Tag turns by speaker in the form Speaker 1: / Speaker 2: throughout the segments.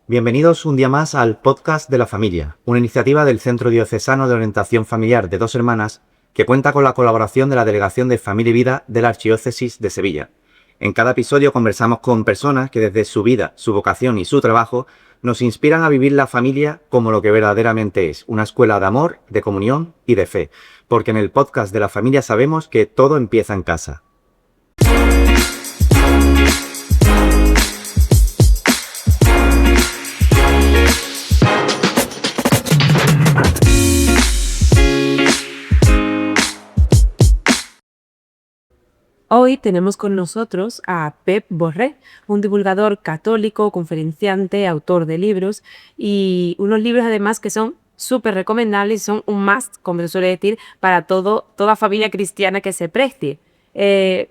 Speaker 1: Bienvenidos un día más al Podcast de la Familia, una iniciativa del Centro Diocesano de Orientación Familiar de Dos Hermanas que cuenta con la colaboración de la Delegación de Familia y Vida de la Archidiócesis de Sevilla. En cada episodio conversamos con personas que desde su vida, su vocación y su trabajo nos inspiran a vivir la familia como lo que verdaderamente es, una escuela de amor, de comunión y de fe, porque en el Podcast de la Familia sabemos que todo empieza en casa.
Speaker 2: Hoy tenemos con nosotros a Pep Borré, un divulgador católico, conferenciante, autor de libros y unos libros además que son súper recomendables y son un must, como se suele decir, para toda familia cristiana que se precie.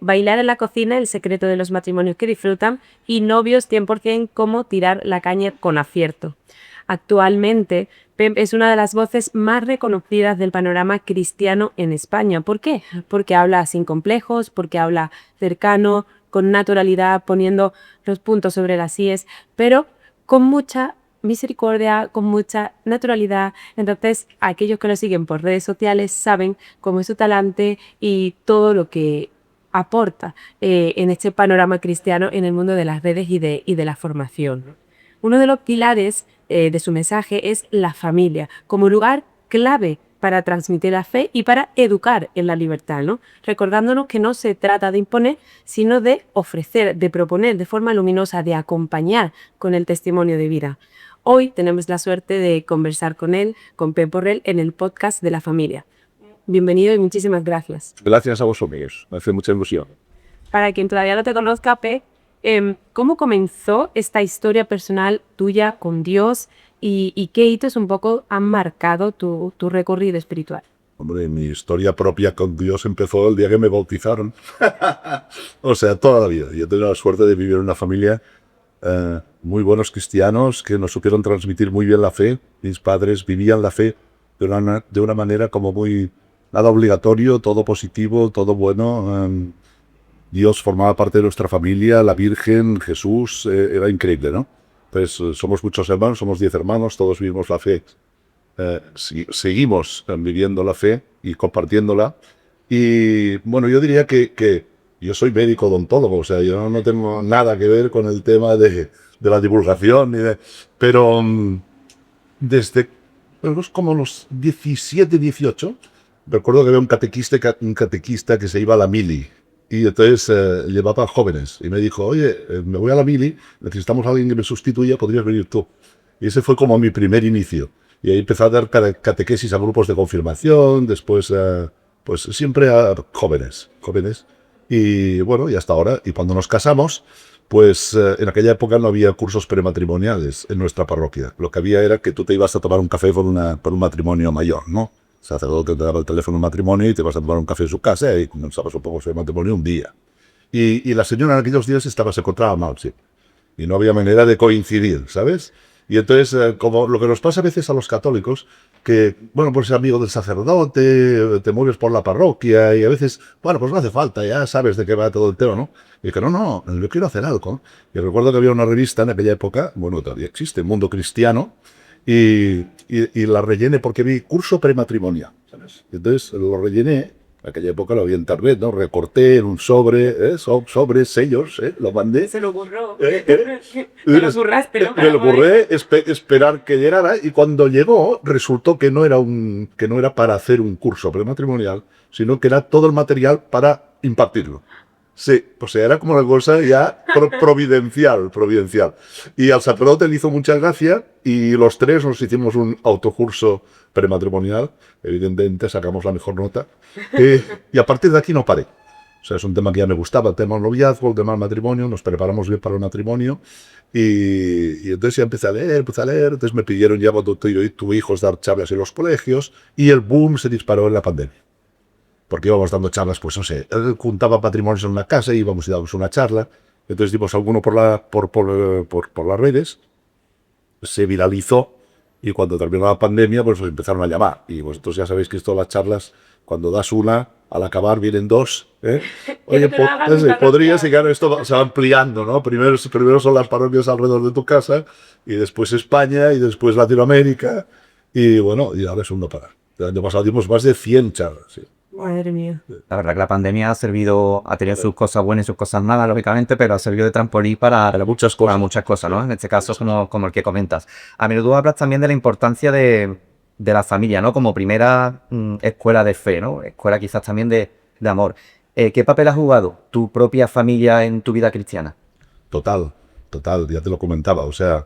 Speaker 2: Bailar en la cocina, el secreto de los matrimonios que disfrutan y novios 100% cómo tirar la caña con acierto. Actualmente, Pep es una de las voces más reconocidas del panorama cristiano en España. ¿Por qué? Porque habla sin complejos, porque habla cercano, con naturalidad, poniendo los puntos sobre las íes, pero con mucha misericordia, con mucha naturalidad. Entonces, aquellos que lo siguen por redes sociales saben cómo es su talante y todo lo que aporta en este panorama cristiano en el mundo de las redes y de la formación. Uno de los pilares de su mensaje es la familia, como lugar clave para transmitir la fe y para educar en la libertad, ¿no? Recordándonos que no se trata de imponer, sino de ofrecer, de proponer de forma luminosa, de acompañar con el testimonio de vida. Hoy tenemos la suerte de conversar con él, con Pep Borré, en el podcast de la familia. Bienvenido y muchísimas gracias.
Speaker 3: Gracias a vosotros, me hace mucha ilusión.
Speaker 2: Para quien todavía no te conozca, Pep, ¿cómo comenzó esta historia personal tuya con Dios y qué hitos un poco han marcado tu recorrido espiritual?
Speaker 3: Hombre, mi historia propia con Dios empezó el día que me bautizaron. O sea, toda la vida. Yo he tenido la suerte de vivir en una familia muy buenos cristianos que nos supieron transmitir muy bien la fe. Mis padres vivían la fe de una manera como muy... nada obligatorio, todo positivo, todo bueno. Dios formaba parte de nuestra familia, la Virgen, Jesús, era increíble, ¿no? Pues somos muchos hermanos, somos 10 hermanos, todos vivimos la fe. Seguimos viviendo la fe y compartiéndola. Y bueno, yo diría que yo soy médico odontólogo, o sea, yo no tengo nada que ver con el tema de la divulgación, pero desde como los 17, 18, recuerdo que había un catequista que se iba a la mili. Y entonces llevaba jóvenes y me dijo, oye, me voy a la mili, necesitamos a alguien que me sustituya, podrías venir tú. Y ese fue como mi primer inicio. Y ahí empecé a dar catequesis a grupos de confirmación, después pues siempre a jóvenes. Y bueno, y hasta ahora. Y cuando nos casamos, pues en aquella época no había cursos prematrimoniales en nuestra parroquia. Lo que había era que tú te ibas a tomar un café por un matrimonio mayor, ¿no? El sacerdote te daba el teléfono de matrimonio y te vas a tomar un café en su casa y comenzabas un poco sobre matrimonio un día. Y la señora en aquellos días se encontraba mal, sí. Y no había manera de coincidir, ¿sabes? Y entonces, como lo que nos pasa a veces a los católicos, que, bueno, pues eres amigo del sacerdote, te mueves por la parroquia y a veces, bueno, pues no hace falta, ya sabes de qué va todo el tema, ¿no? Y que no, yo quiero hacer algo. Y recuerdo que había una revista en aquella época, bueno, todavía existe, Mundo Cristiano, y la rellené porque vi curso prematrimonial, ¿sabes? Entonces lo rellené, en aquella época lo había en internet, ¿no? Recorté en un sobre, sobres, sellos, lo mandé.
Speaker 2: Se lo ocurrió. Me lo curraste, ¿no?
Speaker 3: Me lo curré, esperar que llegara, y cuando llegó resultó que no era para hacer un curso prematrimonial, sino que era todo el material para impartirlo. Sí, o sea, era como una cosa ya providencial. Y al sacerdote le hizo mucha gracia y los tres nos hicimos un autocurso prematrimonial. Evidentemente sacamos la mejor nota. Y a partir de aquí no paré. O sea, es un tema que ya me gustaba, el tema del noviazgo, el tema del matrimonio, nos preparamos bien para el matrimonio. Y entonces ya empecé a leer, entonces me pidieron ya cuando tu hijo dar charlas en los colegios y el boom se disparó en la pandemia. Porque íbamos dando charlas, pues no sé, él juntaba patrimonios en una casa y íbamos y dábamos una charla. Entonces dimos alguno por las redes, se viralizó y cuando terminó la pandemia, pues empezaron a llamar. Y vosotros ya sabéis que esto de las charlas, cuando das una, al acabar vienen dos.
Speaker 2: Que
Speaker 3: Oye,
Speaker 2: te lo hagan en
Speaker 3: podrías,
Speaker 2: parroquia.
Speaker 3: y claro, esto se va ampliando, ¿no? Primero son las parroquias alrededor de tu casa, y después España, y después Latinoamérica, y bueno, y ahora es un no parar. El año pasado dimos más de 100 charlas, sí.
Speaker 2: Madre mía.
Speaker 1: La verdad que la pandemia ha tenido sus cosas buenas y sus cosas malas, lógicamente, pero ha servido de trampolín para muchas cosas, ¿no? En este caso, como el que comentas. A menudo hablas también de la importancia de la familia, ¿no? Como primera escuela de fe, ¿no? Escuela quizás también de amor. ¿Qué papel ha jugado tu propia familia en tu vida cristiana?
Speaker 3: Total, ya te lo comentaba. O sea,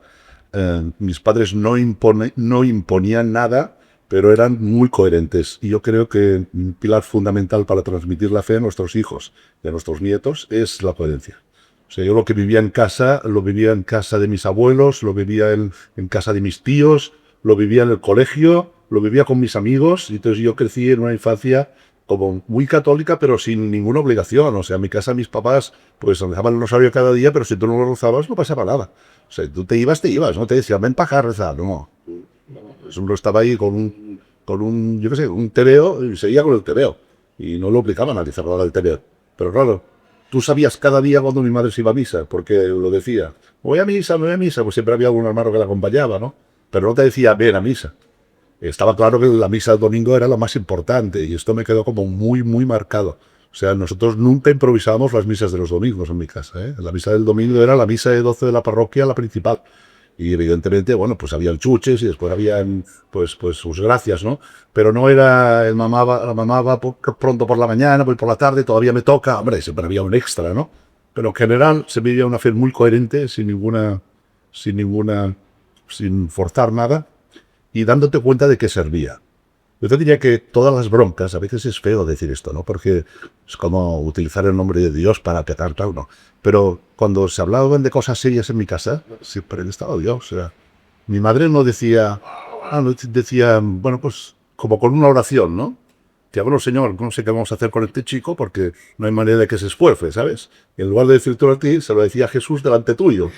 Speaker 3: mis padres no imponían nada, pero eran muy coherentes. Y yo creo que un pilar fundamental para transmitir la fe a nuestros hijos y a nuestros nietos es la coherencia. O sea, yo lo que vivía en casa, lo vivía en casa de mis abuelos, lo vivía en casa de mis tíos, lo vivía en el colegio, lo vivía con mis amigos. Y entonces yo crecí en una infancia como muy católica, pero sin ninguna obligación. O sea, en mi casa mis papás pues rezaban el rosario cada día, pero si tú no lo rezabas no pasaba nada. O sea, tú te ibas, no te decían, ven para acá a rezar, no. Uno estaba ahí con un, yo qué sé, un tebeo, y seguía con el tebeo. Y no lo obligaban a cerrar el tebeo. Pero claro, tú sabías cada día cuando mi madre se iba a misa, porque lo decía, voy a misa, pues siempre había algún hermano que la acompañaba, ¿no? Pero no te decía, ven a misa. Estaba claro que la misa del domingo era lo más importante, y esto me quedó como muy, muy marcado. O sea, nosotros nunca improvisábamos las misas de los domingos en mi casa, ¿eh? La misa del domingo era la misa de 12 de la parroquia, la principal. Y evidentemente, bueno, pues había el chuches y después había pues sus gracias, ¿no? Pero no era la mamá va pronto por la mañana, voy por la tarde, todavía me toca. Hombre, siempre había un extra, ¿no? Pero en general se vivía una fe muy coherente, sin forzar nada, y dándote cuenta de que servía. Yo te diría que todas las broncas, a veces es feo decir esto, ¿no? Porque es como utilizar el nombre de Dios para petar, claro, ¿no? Pero cuando se hablaban de cosas serias en mi casa, siempre estaba Dios. O sea, mi madre no decía, decía, bueno, pues como con una oración, ¿no? Te hablo, Señor, no sé qué vamos a hacer con este chico porque no hay manera de que se esfuerce, ¿sabes? Y en lugar de decirte a ti, se lo decía Jesús delante tuyo.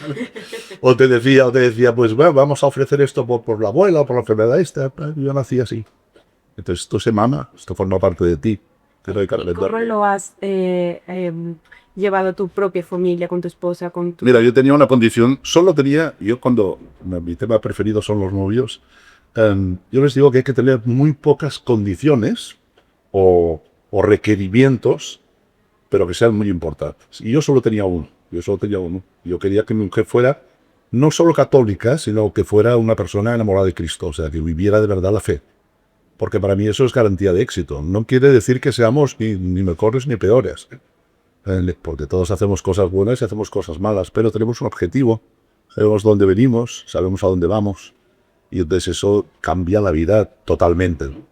Speaker 3: O te decía, pues bueno, vamos a ofrecer esto por la abuela o por la enfermedad esta. Yo nací así. Entonces esto se mama, esto forma parte de ti.
Speaker 2: ¿Cómo lo has llevado a tu propia familia, con tu esposa, con tu...
Speaker 3: Mira, yo tenía una condición, mi tema preferido son los novios, yo les digo que hay que tener muy pocas condiciones o requerimientos, pero que sean muy importantes. Y yo solo tenía uno. Yo quería que mi mujer fuera no solo católica, sino que fuera una persona enamorada de Cristo, o sea, que viviera de verdad la fe. Porque para mí eso es garantía de éxito. No quiere decir que seamos ni mejores ni peores. Porque todos hacemos cosas buenas y hacemos cosas malas, pero tenemos un objetivo. Sabemos dónde venimos, sabemos a dónde vamos. Y entonces eso cambia la vida totalmente, ¿no?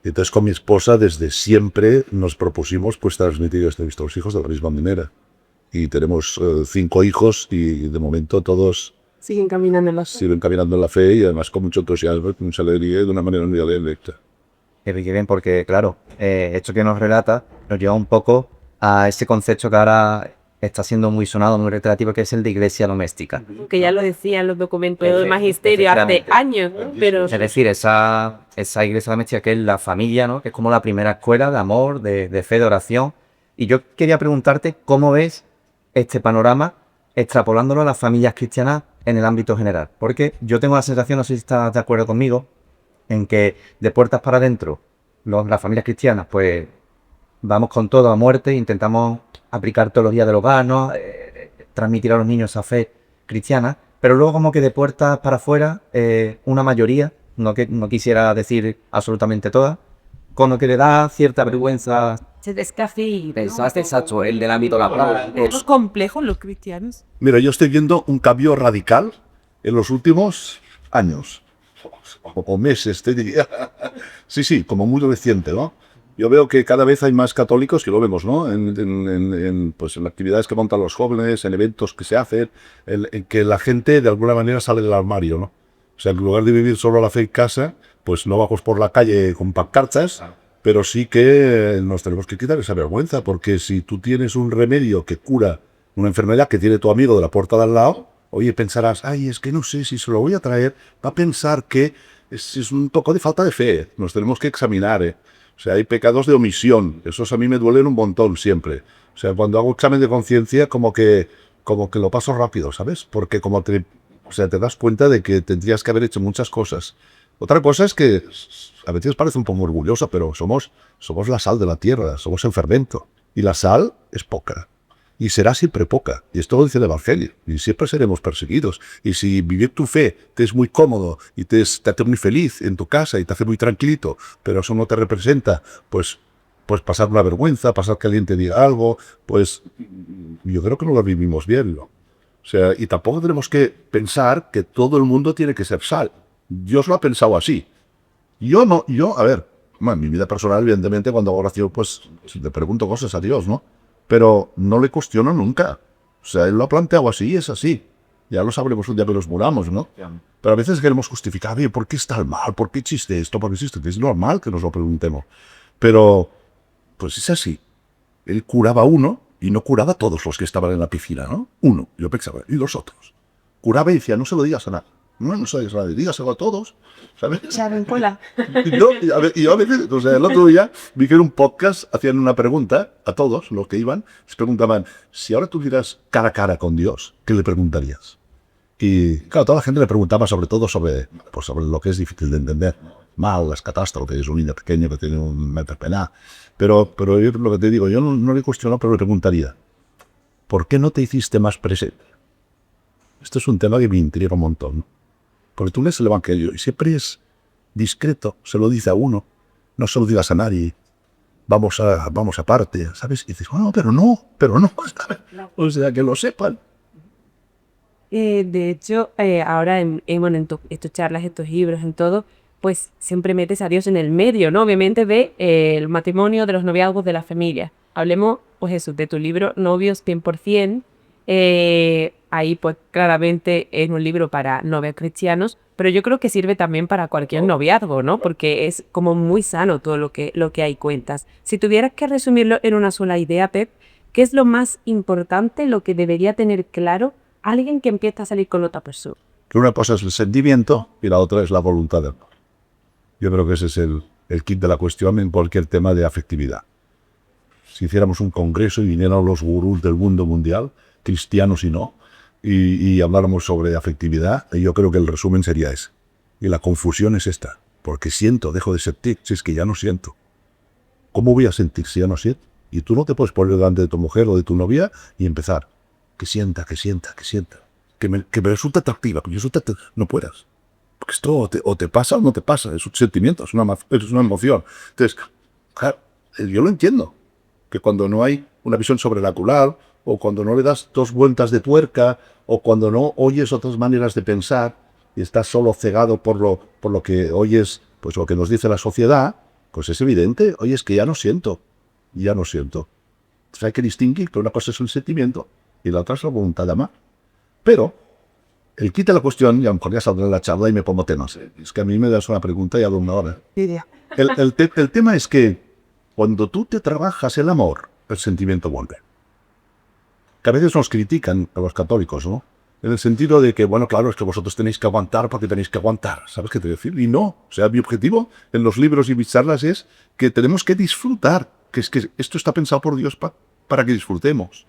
Speaker 3: Y entonces con mi esposa desde siempre nos propusimos pues transmitir esto a nuestros hijos de la misma manera. Y tenemos 5 hijos y de momento todos
Speaker 2: Siguen caminando en la...
Speaker 3: siguen caminando en la fe y además con mucho entusiasmo, con mucha alegría y de una manera muy directa.
Speaker 1: Qué bien, porque claro, esto que nos relata nos lleva un poco a ese concepto que ahora está siendo muy sonado, muy reiterativo, que es el de iglesia doméstica.
Speaker 2: Que ya lo decían los documentos del magisterio hace años, ¿no? Pero
Speaker 1: Es decir, esa iglesia doméstica que es la familia, ¿no? Que es como la primera escuela de amor, de fe, de oración. Y yo quería preguntarte cómo ves este panorama extrapolándolo a las familias cristianas en el ámbito general. Porque yo tengo la sensación, no sé si estás de acuerdo conmigo, en que de puertas para adentro, las familias cristianas, pues vamos con todo a muerte, intentamos aplicar teología del hogar, ¿no? Transmitir a los niños esa fe cristiana, pero luego como que de puertas para afuera, una mayoría, no quisiera decir absolutamente todas, con lo que le da cierta vergüenza.
Speaker 2: se descafía.
Speaker 1: Exacto, el del ámbito laboral.
Speaker 2: ¿Es complejo los cristianos?
Speaker 3: Mira, yo estoy viendo un cambio radical en los últimos años, o meses, te diría. Sí, como muy reciente, ¿no? Yo veo que cada vez hay más católicos, que lo vemos, ¿no? En actividades que montan los jóvenes, en eventos que se hacen, en que la gente de alguna manera sale del armario, ¿no? O sea, en lugar de vivir solo la fe en casa, pues no vamos por la calle con pancartas, pero sí que nos tenemos que quitar esa vergüenza, porque si tú tienes un remedio que cura una enfermedad que tiene tu amigo de la puerta de al lado, oye, pensarás, ay, es que no sé si se lo voy a traer, va a pensar que es un poco de falta de fe. Nos tenemos que examinar, ¿eh? O sea, hay pecados de omisión. Esos a mí me duelen un montón siempre. O sea, cuando hago examen de conciencia, como que lo paso rápido, ¿sabes? Porque te das cuenta de que tendrías que haber hecho muchas cosas. Otra cosa es que a veces parece un poco orgullosa, pero somos la sal de la tierra, somos el fermento. Y la sal es poca. Y será siempre poca. Y esto lo dice el Evangelio. Y siempre seremos perseguidos. Y si vivir tu fe te es muy cómodo y te hace muy feliz en tu casa y te hace muy tranquilito, pero eso no te representa, pues pasar una vergüenza, pasar que alguien te diga algo, pues yo creo que no lo vivimos bien, ¿no? O sea, y tampoco tenemos que pensar que todo el mundo tiene que ser sal. Dios lo ha pensado así. A ver, bueno, en mi vida personal, evidentemente, cuando hago oración, pues le pregunto cosas a Dios, ¿no? Pero no le cuestiono nunca. O sea, Él lo ha planteado así y es así. Ya lo sabremos un día que nos muramos, ¿no? Pero a veces queremos justificar, oye, ¿por qué está el mal? ¿Por qué existe esto? ¿Por qué existe? Es normal que nos lo preguntemos. Pero, pues es así. Él curaba a uno y no curaba a todos los que estaban en la piscina, ¿no? Uno, yo pensaba, y los otros. Curaba y decía, no se lo digas a nadie. No se lo digas a nadie, dígaselo a todos, ¿sabes?
Speaker 2: Chavencola.
Speaker 3: Y yo a veces, o sea, el otro día vi que en un podcast hacían una pregunta a todos los que iban, les preguntaban, si ahora tuvieras cara a cara con Dios, ¿qué le preguntarías? Y claro, toda la gente le preguntaba sobre todo sobre lo que es difícil de entender. Mal, las catástrofes, un niño pequeño que tiene un enfermedad. Pero yo, lo que te digo, yo no le cuestiono, pero le preguntaría, ¿por qué no te hiciste más presente? Esto es un tema que me intriga un montón, ¿no? Porque tú lees el Evangelio y siempre es discreto, se lo dice a uno, no se lo digas a nadie, vamos aparte, ¿sabes? Y dices, bueno, pero no, ¿sabes? O sea, que lo sepan.
Speaker 2: De hecho, ahora bueno, estas charlas, estos libros, en todo, pues siempre metes a Dios en el medio, ¿no? Obviamente de el matrimonio, de los noviazgos, de la familia. Hablemos, pues eso, de tu libro Novios 100%. Ahí pues claramente es un libro para novios cristianos, pero yo creo que sirve también para cualquier noviazgo, ¿no? Porque es como muy sano todo lo que ahí cuentas. Si tuvieras que resumirlo en una sola idea, Pep, ¿qué es lo más importante, lo que debería tener claro alguien que empieza a salir con otra persona?
Speaker 3: Que una cosa es el sentimiento y la otra es la voluntad del amor. Yo creo que ese es el kit de la cuestión en cualquier tema de afectividad. Si hiciéramos un congreso y vinieran los gurús del mundo mundial, cristianos y no, y habláramos sobre afectividad, yo creo que el resumen sería ese. Y la confusión es esta, porque siento, dejo de sentir, si es que ya no siento. ¿Cómo voy a sentir si ya no siento? Y tú no te puedes poner delante de tu mujer o de tu novia y empezar, que sienta, que me resulta atractiva, no puedas. Porque esto o te pasa o no te pasa, es un sentimiento, es una emoción. Entonces, claro, yo lo entiendo, que cuando no hay una visión sobrenatural, o cuando no le das dos vueltas de tuerca, o cuando no oyes otras maneras de pensar, y estás solo cegado por lo que oyes, pues lo que nos dice la sociedad, pues es evidente, oye, es que ya no siento. Entonces hay que distinguir que una cosa es el sentimiento y la otra es la voluntad de amar. Pero el quita la cuestión, y a lo mejor ya saldrá en la charla y me pongo temas. Es que a mí me das una pregunta y hablo una hora. El tema es que cuando tú te trabajas el amor, el sentimiento vuelve. Que a veces nos critican a los católicos, ¿no? En el sentido de que, bueno, claro, es que vosotros tenéis que aguantar porque tenéis que aguantar. ¿Sabes qué te voy a decir? Y no. O sea, mi objetivo en los libros y mis charlas es que tenemos que disfrutar. Que es que esto está pensado por Dios para que disfrutemos.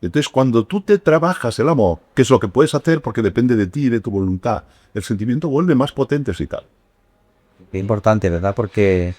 Speaker 3: Entonces, cuando tú te trabajas el amor, que es lo que puedes hacer porque depende de ti y de tu voluntad, el sentimiento vuelve más potente y tal.
Speaker 1: Es importante, ¿verdad? Porque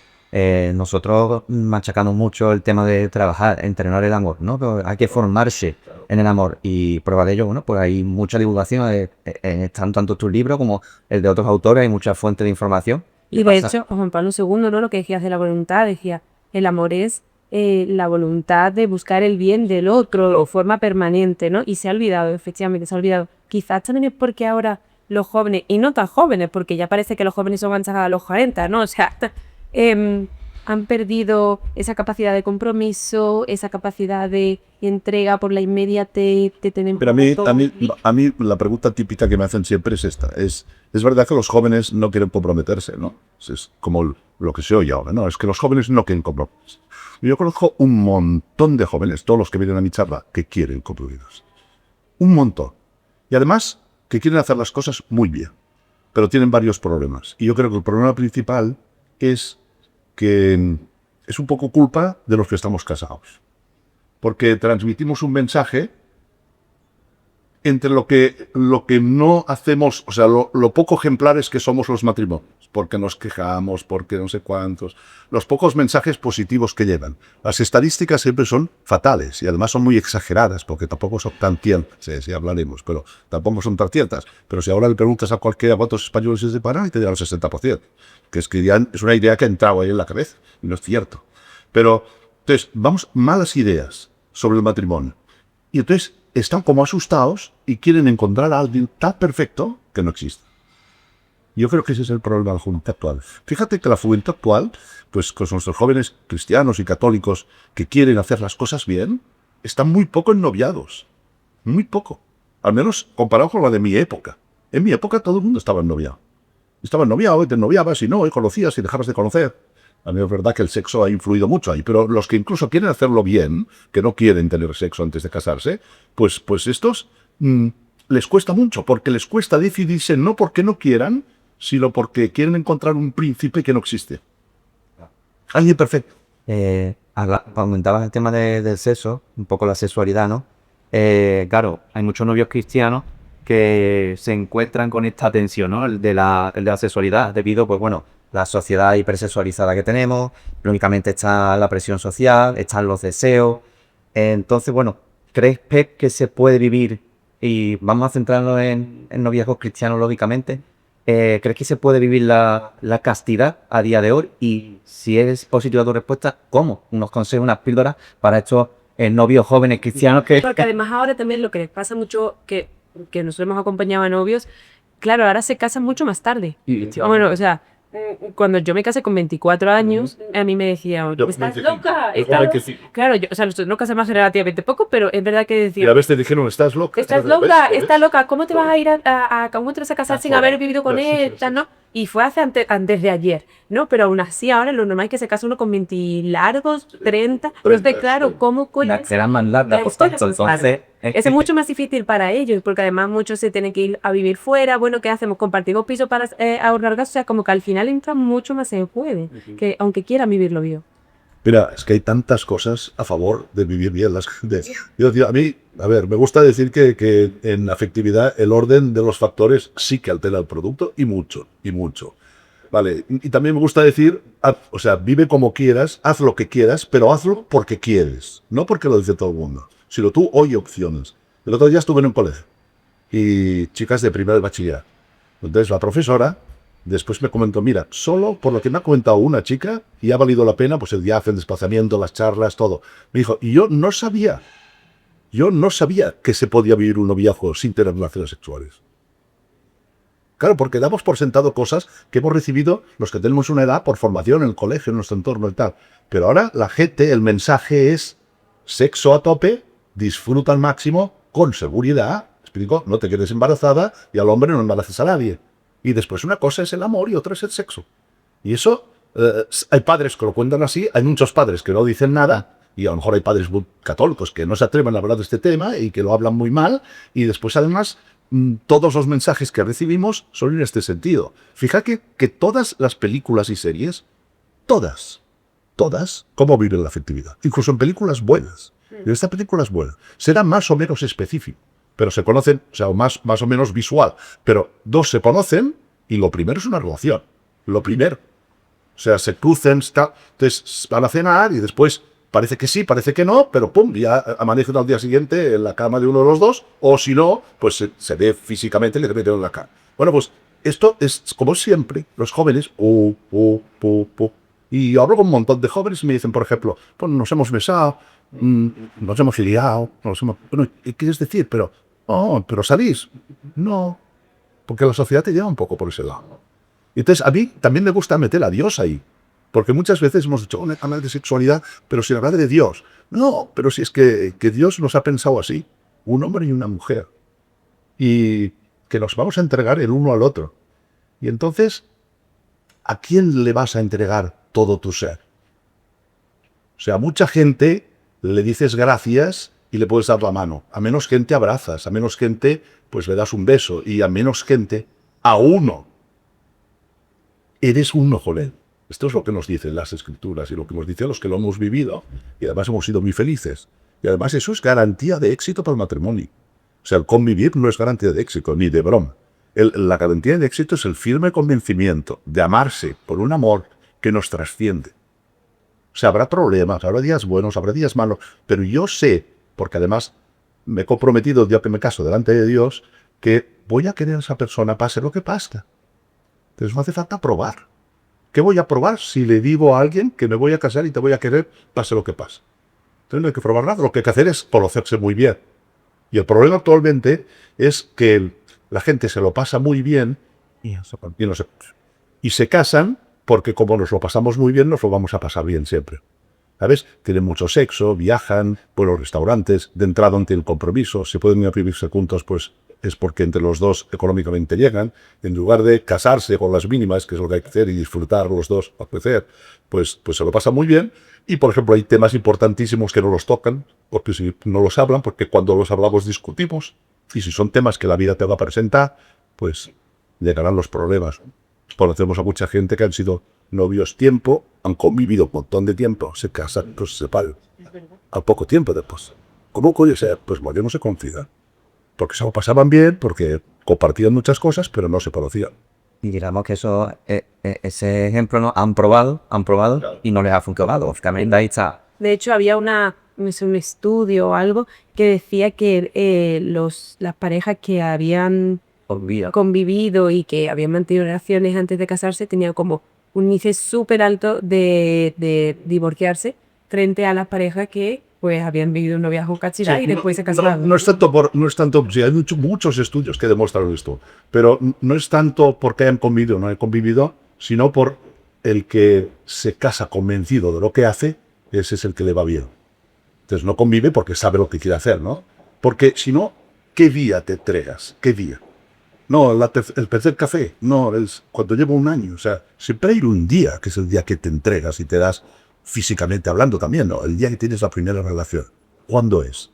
Speaker 1: nosotros machacamos mucho el tema de trabajar, entrenar el amor, ¿no? Pero hay que formarse en el amor y prueba de ello, bueno, pues hay mucha divulgación, están tanto tus libros como el de otros autores, hay muchas fuentes de información.
Speaker 2: Y de hecho, Juan Pablo II, ¿no? Lo que decías de la voluntad, decía, el amor es la voluntad de buscar el bien del otro o forma permanente, ¿no? Y se ha olvidado, efectivamente, se ha olvidado. Quizás también es porque ahora los jóvenes, y no tan jóvenes, porque ya parece que los jóvenes son anchados a los 40, ¿no? O sea, han perdido esa capacidad de compromiso, esa capacidad de entrega por la inmediatez, de tener...
Speaker 3: Pero a mí la pregunta típica que me hacen siempre es esta. Es verdad que los jóvenes no quieren comprometerse, ¿no? Es como lo que se oye ahora, ¿no? Es que los jóvenes no quieren comprometerse. Yo conozco un montón de jóvenes, todos los que vienen a mi charla, que quieren comprometerse. Un montón. Y además, que quieren hacer las cosas muy bien. Pero tienen varios problemas. Y yo creo que el problema principal es que es un poco culpa de los que estamos casados. Porque transmitimos un mensaje entre lo que no hacemos, o sea, lo poco ejemplares que somos los matrimonios, porque nos quejamos, porque no sé cuántos, los pocos mensajes positivos que llevan. Las estadísticas siempre son fatales y además son muy exageradas, porque tampoco son tan ciertas, sí, hablaremos, pero tampoco son tan ciertas. Pero si ahora le preguntas a cualquiera cuántos españoles se separan, y te dirán el 60%, que es que ya es una idea que ha entrado ahí en la cabeza, y no es cierto. Pero, entonces, vamos, malas ideas sobre el matrimonio. Y entonces están como asustados y quieren encontrar a alguien tan perfecto que no existe. Yo creo que ese es el problema de la juventud actual. Fíjate que la juventud actual, pues con nuestros jóvenes cristianos y católicos que quieren hacer las cosas bien, están muy poco ennoviados. Muy poco. Al menos comparado con la de mi época. En mi época todo el mundo estaba ennoviado. Estaba ennoviado y te ennoviabas y no, y conocías y dejabas de conocer. A mí es verdad que el sexo ha influido mucho ahí, pero los que incluso quieren hacerlo bien, que no quieren tener sexo antes de casarse, pues estos les cuesta mucho, porque les cuesta decidirse no porque no quieran, sino porque quieren encontrar un príncipe que no existe. Alguien perfecto.
Speaker 1: Comentabas el tema del sexo, un poco la sexualidad, ¿no? Claro, hay muchos novios cristianos que se encuentran con esta tensión, ¿no? El de la sexualidad, debido, pues bueno, la sociedad hipersexualizada que tenemos, lógicamente está la presión social, están los deseos. Entonces, bueno, ¿crees, Pep, que se puede vivir, y vamos a centrarnos en noviazgos cristianos, lógicamente, ¿crees que se puede vivir la castidad a día de hoy? Y si es positiva tu respuesta, ¿cómo? Unos consejos, unas píldoras para estos novios jóvenes cristianos que...
Speaker 2: Porque además ahora también lo que les pasa mucho, que nosotros hemos acompañado a novios, claro, ahora se casan mucho más tarde. Bueno, o sea, cuando yo me casé con 24 años, a mí me decían, ¿estás loca? Claro, o sea, nosotros nos casamos relativamente poco, pero es verdad que
Speaker 3: Y a
Speaker 2: decían,
Speaker 3: veces te dijeron, estás loca.
Speaker 2: estás loca, estás loca, ¿cómo te vas a ir cómo te vas a casar sin haber vivido con él? ¿No? Y fue antes de ayer, ¿no? Pero aún así, ahora lo normal es que se casa uno con 20 largos, 30. Entonces, claro, ¿cómo
Speaker 1: serán más largas, por tanto, entonces...
Speaker 2: Es mucho más difícil para ellos, porque además muchos se tienen que ir a vivir fuera. Bueno, ¿qué hacemos? Compartimos piso para ahorrar gastos. O sea, como que al final entra mucho más en juego, que aunque quieran vivirlo bien.
Speaker 3: Mira, es que hay tantas cosas a favor de vivir bien. A mí, a ver, me gusta decir que en afectividad el orden de los factores sí que altera el producto y mucho, y mucho. Vale, y también me gusta decir, o sea, vive como quieras, haz lo que quieras, pero hazlo porque quieres, no porque lo dice todo el mundo, sino tú oye opciones. El otro día estuve en un colegio y chicas de primer bachillerato. Entonces la profesora después me comentó, mira, solo por lo que me ha comentado una chica, y ha valido la pena, pues el viaje, el desplazamiento, las charlas, todo. Me dijo, y yo no sabía que se podía vivir un noviazgo sin tener relaciones sexuales. Claro, porque damos por sentado cosas que hemos recibido los que tenemos una edad por formación en el colegio, en nuestro entorno y tal. Pero ahora la gente, el mensaje es sexo a tope, disfruta al máximo, con seguridad, explico, no te quedes embarazada y al hombre no embaraces a nadie. Y después una cosa es el amor y otra es el sexo. Y eso, hay padres que lo cuentan así, hay muchos padres que no dicen nada, y a lo mejor hay padres católicos que no se atreven a hablar de este tema y que lo hablan muy mal, y después además todos los mensajes que recibimos son en este sentido. Fíjate que todas las películas y series, todas, cómo viven la afectividad, incluso en películas buenas. Y esta película es buena, será más o menos específico, pero se conocen, o sea, más o menos visual, pero dos se conocen y lo primero es una relación, lo primero. O sea, se cruzan, entonces van a cenar y después parece que sí, parece que no, pero pum, ya amanecen al día siguiente en la cama de uno de los dos, o si no, pues se ve físicamente y le meten en la cama. Bueno, pues esto es como siempre, los jóvenes, y yo hablo con un montón de jóvenes y me dicen, por ejemplo, pues nos hemos besado, nos hemos liado, bueno, ¿qué quieres decir? Pero salís. No, porque la sociedad te lleva un poco por ese lado. Y entonces a mí también me gusta meter a Dios ahí, porque muchas veces hemos dicho, hablar de sexualidad, pero sin hablar de Dios. No, pero si es que Dios nos ha pensado así, un hombre y una mujer, y que nos vamos a entregar el uno al otro. Y entonces, ¿a quién le vas a entregar todo tu ser? O sea, a mucha gente le dices gracias y le puedes dar la mano. A menos gente abrazas, a menos gente pues le das un beso, y a menos gente, a uno. Eres uno con él. Esto es lo que nos dicen las escrituras y lo que nos dicen los que lo hemos vivido y además hemos sido muy felices. Y además eso es garantía de éxito para el matrimonio. O sea, el convivir no es garantía de éxito, ni de broma. La garantía de éxito es el firme convencimiento de amarse por un amor que nos trasciende. O sea, habrá problemas, habrá días buenos, habrá días malos, pero yo sé, porque además me he comprometido el día que me caso delante de Dios, que voy a querer a esa persona pase lo que pase. Entonces no hace falta probar. ¿Qué voy a probar si le digo a alguien que me voy a casar y te voy a querer pase lo que pase? Entonces no hay que probar nada, lo que hay que hacer es conocerse muy bien. Y el problema actualmente es que la gente se lo pasa muy bien y se casan porque como nos lo pasamos muy bien, nos lo vamos a pasar bien siempre. ¿Sabes? Tienen mucho sexo, viajan, buenos restaurantes, de entrada no tienen compromiso, se pueden ir a vivirse juntos, pues es porque entre los dos económicamente llegan. En lugar de casarse con las mínimas, que es lo que hay que hacer, y disfrutar los dos a crecer, pues se lo pasa muy bien. Y, por ejemplo, hay temas importantísimos que no los tocan, porque si no los hablan, porque cuando los hablamos discutimos. Y si son temas que la vida te va a presentar, pues llegarán los problemas. Conocemos a mucha gente que han sido novios tiempo, han convivido un montón de tiempo, se casan, pues se separan. Al poco tiempo después. ¿Cómo puede ser? Pues bueno, no se conocían. Porque se lo pasaban bien, porque compartían muchas cosas, pero no se conocían.
Speaker 1: Y digamos que ese ejemplo ¿no? han probado claro. Y no les ha funcionado. Lógicamente ahí está.
Speaker 2: De hecho, había un estudio o algo que decía que las parejas que habían convivido y que habían mantenido relaciones antes de casarse tenían como un índice súper alto de divorciarse frente a las parejas que pues habían vivido un noviazgo cachirá y después se casaron.
Speaker 3: No es tanto, sí, hay muchos estudios que demuestran esto, pero no es tanto porque hayan convivido o no hayan convivido, sino por el que se casa convencido de lo que hace, ese es el que le va bien. Entonces no convive porque sabe lo que quiere hacer, ¿no? Porque si no, ¿qué día te entregas? ¿Qué día? No, el tercer café, no, cuando llevo un año. O sea, siempre hay un día, que es el día que te entregas y te das físicamente hablando también, ¿no? El día que tienes la primera relación. ¿Cuándo es?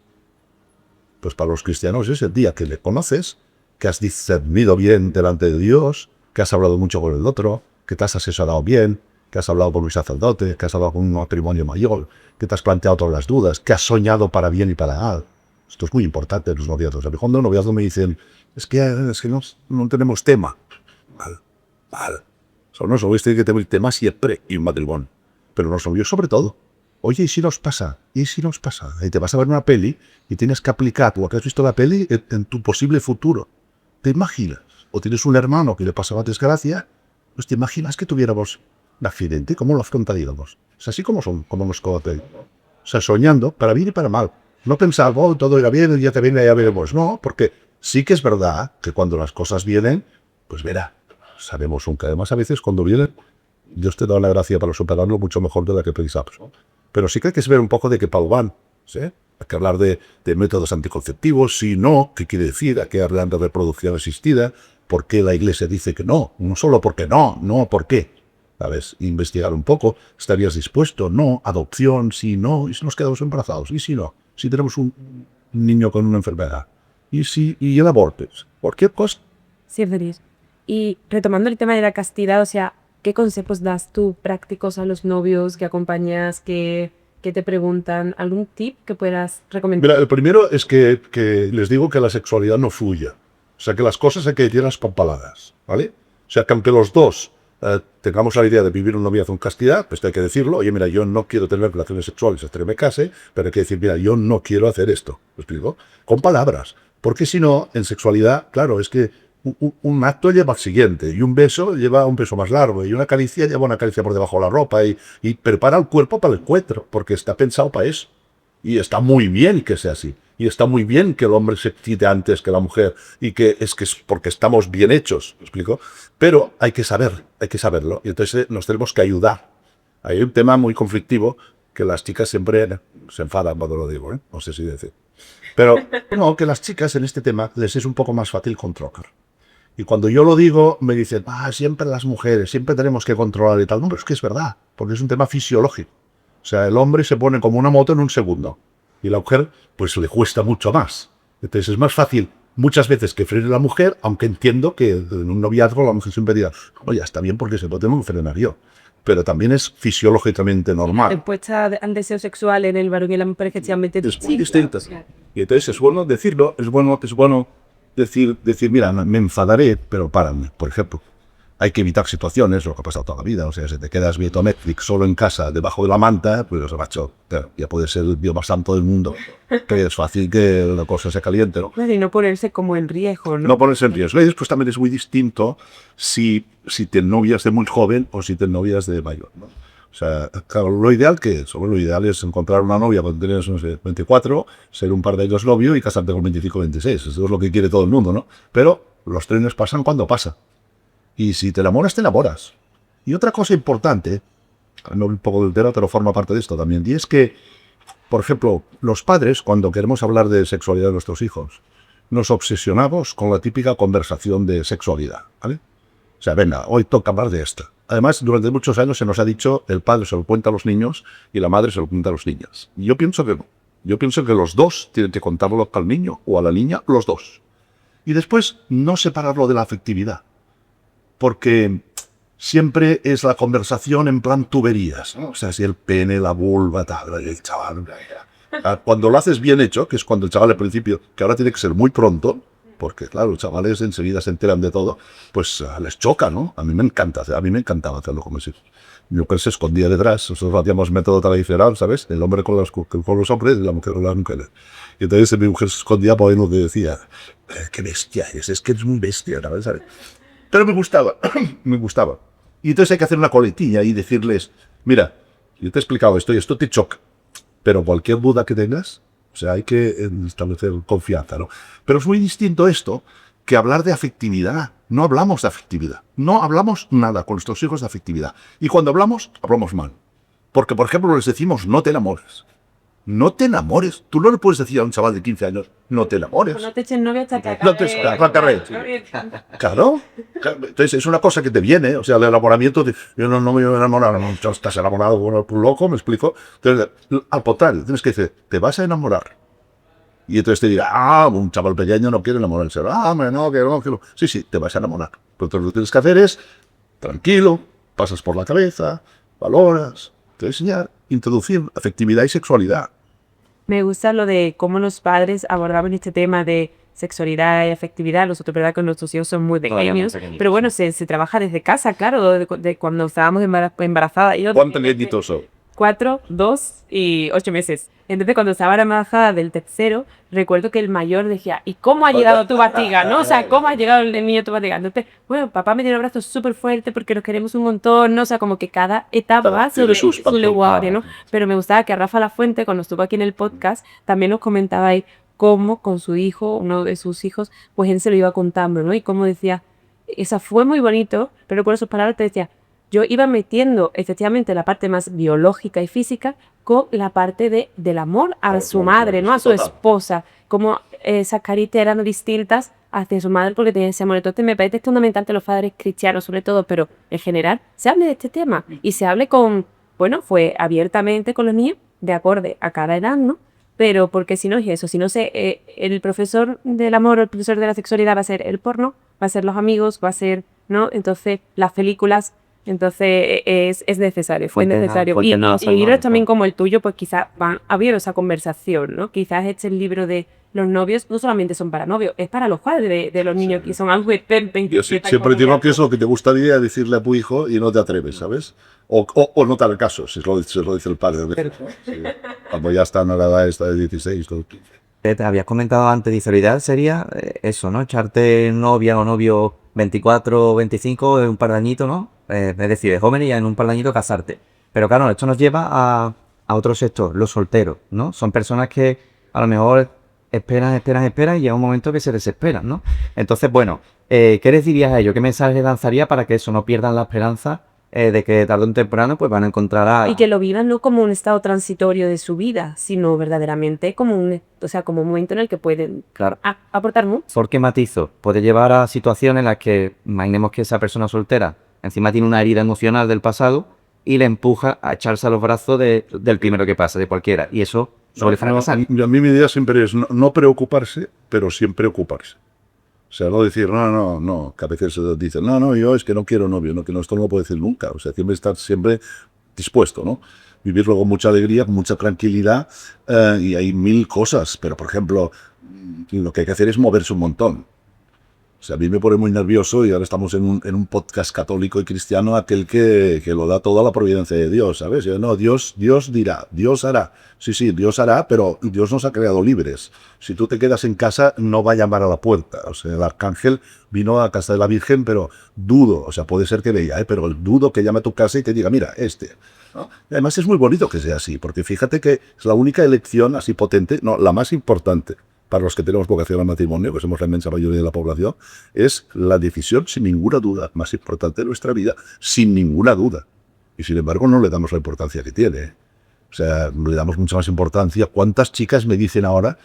Speaker 3: Pues para los cristianos es el día que le conoces, que has discernido bien delante de Dios, que has hablado mucho con el otro, que te has asesorado bien, que has hablado con un sacerdote, que has hablado con un matrimonio mayor, que te has planteado todas las dudas, que has soñado para bien y para mal. Esto es muy importante en los noviazgos. A mí cuando en noviazgo me dicen, es que no tenemos tema. Mal. Son los novios tienen que tener tema siempre y un matrimonio. Pero los novios sobre todo. Oye, ¿y si nos pasa? ¿Y si nos pasa? Y te vas a ver una peli y tienes que aplicar lo que has visto en la peli en tu posible futuro. ¿Te imaginas? O tienes un hermano que le pasaba desgracia, pues te imaginas que tuviéramos un accidente, ¿cómo lo afrontaríamos? Es así como nos conocemos. O sea, soñando para bien y para mal. No pensar, todo irá bien, el día que viene ya veremos. No, porque sí que es verdad que cuando las cosas vienen, pues verá, sabemos que además a veces cuando vienen, Dios te da la gracia para superarlo mucho mejor de la que pensamos. Pero sí que hay que saber un poco de qué palo van, ¿sí? Hay que hablar de métodos anticonceptivos, si no, ¿qué quiere decir? Hay que hablar de reproducción asistida, ¿por qué la Iglesia dice que no? No solo porque no, ¿por qué? ¿Sabes? Investigar un poco, ¿estarías dispuesto? No, adopción, sí, no, ¿y si nos quedamos embarazados? ¿Y si no? Si tenemos un niño con una enfermedad, y el aborto, cualquier cosa.
Speaker 2: Sí, feliz. Y retomando el tema de la castidad, o sea, ¿qué consejos das tú prácticos a los novios que acompañas, que te preguntan? ¿Algún tip que puedas recomendar?
Speaker 3: Mira, el primero es que les digo que la sexualidad no fluya. O sea, que las cosas hay que decirlas con palabras, ¿vale? O sea, que aunque los dos tengamos la idea de vivir un noviazgo en castidad, pues hay que decirlo, oye, mira, yo no quiero tener relaciones sexuales hasta que me case, pero hay que decir, mira, yo no quiero hacer esto. ¿Lo explico? Con palabras. Porque si no, en sexualidad, claro, es que un acto lleva al siguiente, y un beso lleva a un beso más largo, y una caricia lleva una caricia por debajo de la ropa, y prepara el cuerpo para el encuentro, porque está pensado para eso. Y está muy bien que sea así. Y está muy bien que el hombre se excite antes que la mujer, y que es porque estamos bien hechos, ¿me explico? Pero hay que saberlo, y entonces nos tenemos que ayudar. Hay un tema muy conflictivo, que las chicas siempre se enfadan cuando lo digo, ¿eh? No sé si decir. Pero no, que las chicas en este tema les es un poco más fácil controlar. Y cuando yo lo digo, me dicen, siempre las mujeres, siempre tenemos que controlar y tal. No, pero es que es verdad, porque es un tema fisiológico. O sea, el hombre se pone como una moto en un segundo. Y la mujer, pues le cuesta mucho más. Entonces es más fácil muchas veces que frene la mujer, aunque entiendo que en un noviazgo la mujer siempre dirá, oye, está bien porque se lo tengo que frenar yo. pero también es fisiológicamente normal.
Speaker 2: Respuesta al deseo sexual en el varón y en la mujer es efectivamente
Speaker 3: Es muy distinta. Y entonces es bueno decirlo, es bueno decir, mira, me enfadaré, pero párame, por ejemplo. Hay que evitar situaciones, lo que ha pasado toda la vida. O sea, si te quedas viendo Netflix solo en casa, debajo de la manta, pues macho, ya puede ser el tío más santo del mundo, que es fácil que la cosa se caliente, ¿no?
Speaker 2: Y no ponerse como en riesgo, ¿no?
Speaker 3: No ponerse en riesgo. Y después también es muy distinto si te novias de muy joven o si te novias de mayor, ¿no? O sea, claro, lo ideal es encontrar una novia cuando tienes, no sé, 24, ser un par de años novio y casarte con 25, 26. Eso es lo que quiere todo el mundo, ¿no? Pero los trenes pasan cuando pasa. Y si te enamoras, te enamoras. Y otra cosa importante, me voy un poco del tema, pero forma parte de esto también, y es que, por ejemplo, los padres, cuando queremos hablar de sexualidad de nuestros hijos, nos obsesionamos con la típica conversación de sexualidad, ¿vale? O sea, venga, hoy toca hablar de esto. Además, durante muchos años se nos ha dicho, el padre se lo cuenta a los niños y la madre se lo cuenta a los niños. Y yo pienso que no. Yo pienso que los dos tienen que contarlo al niño o a la niña, los dos. Y después, no separarlo de la afectividad. Porque siempre es la conversación en plan tuberías, ¿no? O sea, si el pene, la vulva, tal, el chaval. Cuando lo haces bien hecho, que es cuando el chaval al principio, que ahora tiene que ser muy pronto, porque claro, los chavales enseguida se enteran de todo, pues les choca, ¿no? A mí me encantaba hacerlo con mis hijos. Mi mujer se escondía detrás, nosotros hacíamos método tradicional, ¿sabes? El hombre con los hombres y la mujer con las mujeres. Y entonces mi mujer se escondía por ahí lo que decía, qué bestia es que eres muy bestia, ¿sabes? Pero me gustaba, me gustaba. Y entonces hay que hacer una coletilla y decirles, mira, yo te he explicado esto y esto te choca, pero cualquier duda que tengas, o sea, hay que establecer confianza, ¿no? Pero es muy distinto esto que hablar de afectividad. No hablamos de afectividad, no hablamos nada con nuestros hijos de afectividad. Y cuando hablamos mal. Porque, por ejemplo, les decimos, no te enamores. No te enamores. Tú no le puedes decir a un chaval de 15 años, no te enamores.
Speaker 2: No te eches novia hasta que
Speaker 3: No te acabe. Claro. Entonces es una cosa que te viene, o sea, el enamoramiento, yo no me voy a enamorar, no, estás enamorado, bueno, tú loco, me explico. Entonces, al contrario, tienes que decir, te vas a enamorar. Y entonces te dirá, un chaval pequeño no quiere enamorarse. No, que no. Sí, te vas a enamorar. Pero entonces lo que tienes que hacer es, tranquilo, pasas por la cabeza, valoras, te voy a enseñar, introducir afectividad y sexualidad.
Speaker 2: Me gusta lo de cómo los padres abordaban este tema de sexualidad y afectividad. Nosotros, verdad, que nuestros hijos son muy pequeños, pero bueno, se trabaja desde casa, claro, de cuando estábamos embarazadas.
Speaker 3: ¿Cuántos nietitos son?
Speaker 2: 4, 2 y 8 meses. Entonces, cuando estaba embarazada del tercero, recuerdo que el mayor decía, ¿y cómo ha llegado tu barriga? ¿No? O sea, ¿cómo ha llegado el niño a tu barriga? Entonces, bueno, papá me dio un abrazo súper fuerte porque nos queremos un montón, ¿no? O sea, como que cada etapa sobre su lenguaje, ¿no? Pero me gustaba que Rafa Lafuente, cuando estuvo aquí en el podcast, también nos comentaba ahí cómo con su hijo, uno de sus hijos, pues él se lo iba contando, ¿no? Y cómo decía, esa fue muy bonito, pero recuerdo sus palabras, te decía, yo iba metiendo efectivamente la parte más biológica y física con la parte del amor a su madre, ¿no? A su esposa. Como esas caritas eran distintas hacia su madre porque tenía ese amor. Entonces me parece fundamental que los padres cristianos, sobre todo, pero en general, se hable de este tema y se hable fue abiertamente con los niños, de acorde a cada edad, ¿no? Pero porque si no es eso, si no el profesor del amor o el profesor de la sexualidad va a ser el porno, va a ser los amigos, va a ser, ¿no? Entonces las películas. Entonces es necesario, fue necesario. Y libros también como el tuyo, pues quizás van abriendo esa conversación, ¿no? Quizás el libro de los novios no solamente son para novios, es para los padres de los niños, que son algo
Speaker 3: Yo siempre digo que es lo que te gustaría decirle a tu hijo y no te atreves, ¿sabes? O no te hagas caso, si lo dice el padre. Sí. Cuando ya está en la edad esta de 16, todo 15.
Speaker 1: Te habías comentado antes, disoluidad sería eso, ¿no? Echarte novia o novio 24 o 25 en un par de añitos, ¿no? Es decir, de joven y ya en un par de añitos casarte. Pero claro, esto nos lleva a otro sector, los solteros, ¿no? Son personas que a lo mejor esperan y llega un momento que se desesperan, ¿no? Entonces, bueno, ¿qué les dirías a ellos? ¿Qué mensaje les lanzaría para que eso no pierdan la esperanza de que tarde o temprano pues van a encontrar a...
Speaker 2: Y que lo vivan no como un estado transitorio de su vida, sino verdaderamente como un momento en el que pueden aportar mucho.
Speaker 1: ¿Por qué matizo? Puede llevar a situaciones en las que, imaginemos que esa persona soltera encima tiene una herida emocional del pasado y le empuja a echarse a los brazos del primero que pasa, de cualquiera. Y eso suele fracasar.
Speaker 3: A mí mi idea siempre es no preocuparse, pero siempre ocuparse. O sea, no decir, no, que a veces dicen, no, yo es que no quiero novio, no, que no, esto no lo puedo decir nunca. O sea, siempre estar siempre dispuesto, ¿no? Vivirlo con mucha alegría, con mucha tranquilidad, y hay mil cosas, pero por ejemplo, lo que hay que hacer es moverse un montón. O sea, a mí me pone muy nervioso, y ahora estamos en un podcast católico y cristiano, aquel que lo da toda la providencia de Dios, ¿sabes? No, Dios dirá, Dios hará. Sí, Dios hará, pero Dios nos ha creado libres. Si tú te quedas en casa, no va a llamar a la puerta. O sea, el arcángel vino a casa de la Virgen, pero dudo, o sea, puede ser que veía, pero dudo que llame a tu casa y te diga, mira, ¿no? Y además es muy bonito que sea así, porque fíjate que es la única elección así potente, no, la más importante para los que tenemos vocación al matrimonio, que somos la inmensa mayoría de la población, es la decisión sin ninguna duda más importante de nuestra vida, sin ninguna duda. Y sin embargo no le damos la importancia que tiene. O sea, le damos mucha más importancia. ¿Cuántas chicas me dicen ahora,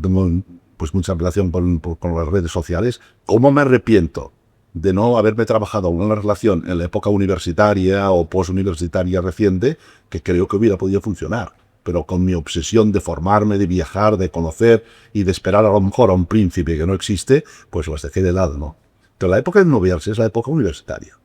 Speaker 3: tengo pues mucha relación con las redes sociales, cómo me arrepiento de no haberme trabajado en una relación en la época universitaria o posuniversitaria reciente, que creo que hubiera podido funcionar? Pero con mi obsesión de formarme, de viajar, de conocer y de esperar a lo mejor a un príncipe que no existe, pues las dejé de lado, ¿no? Pero la época de noviarse es la época universitaria.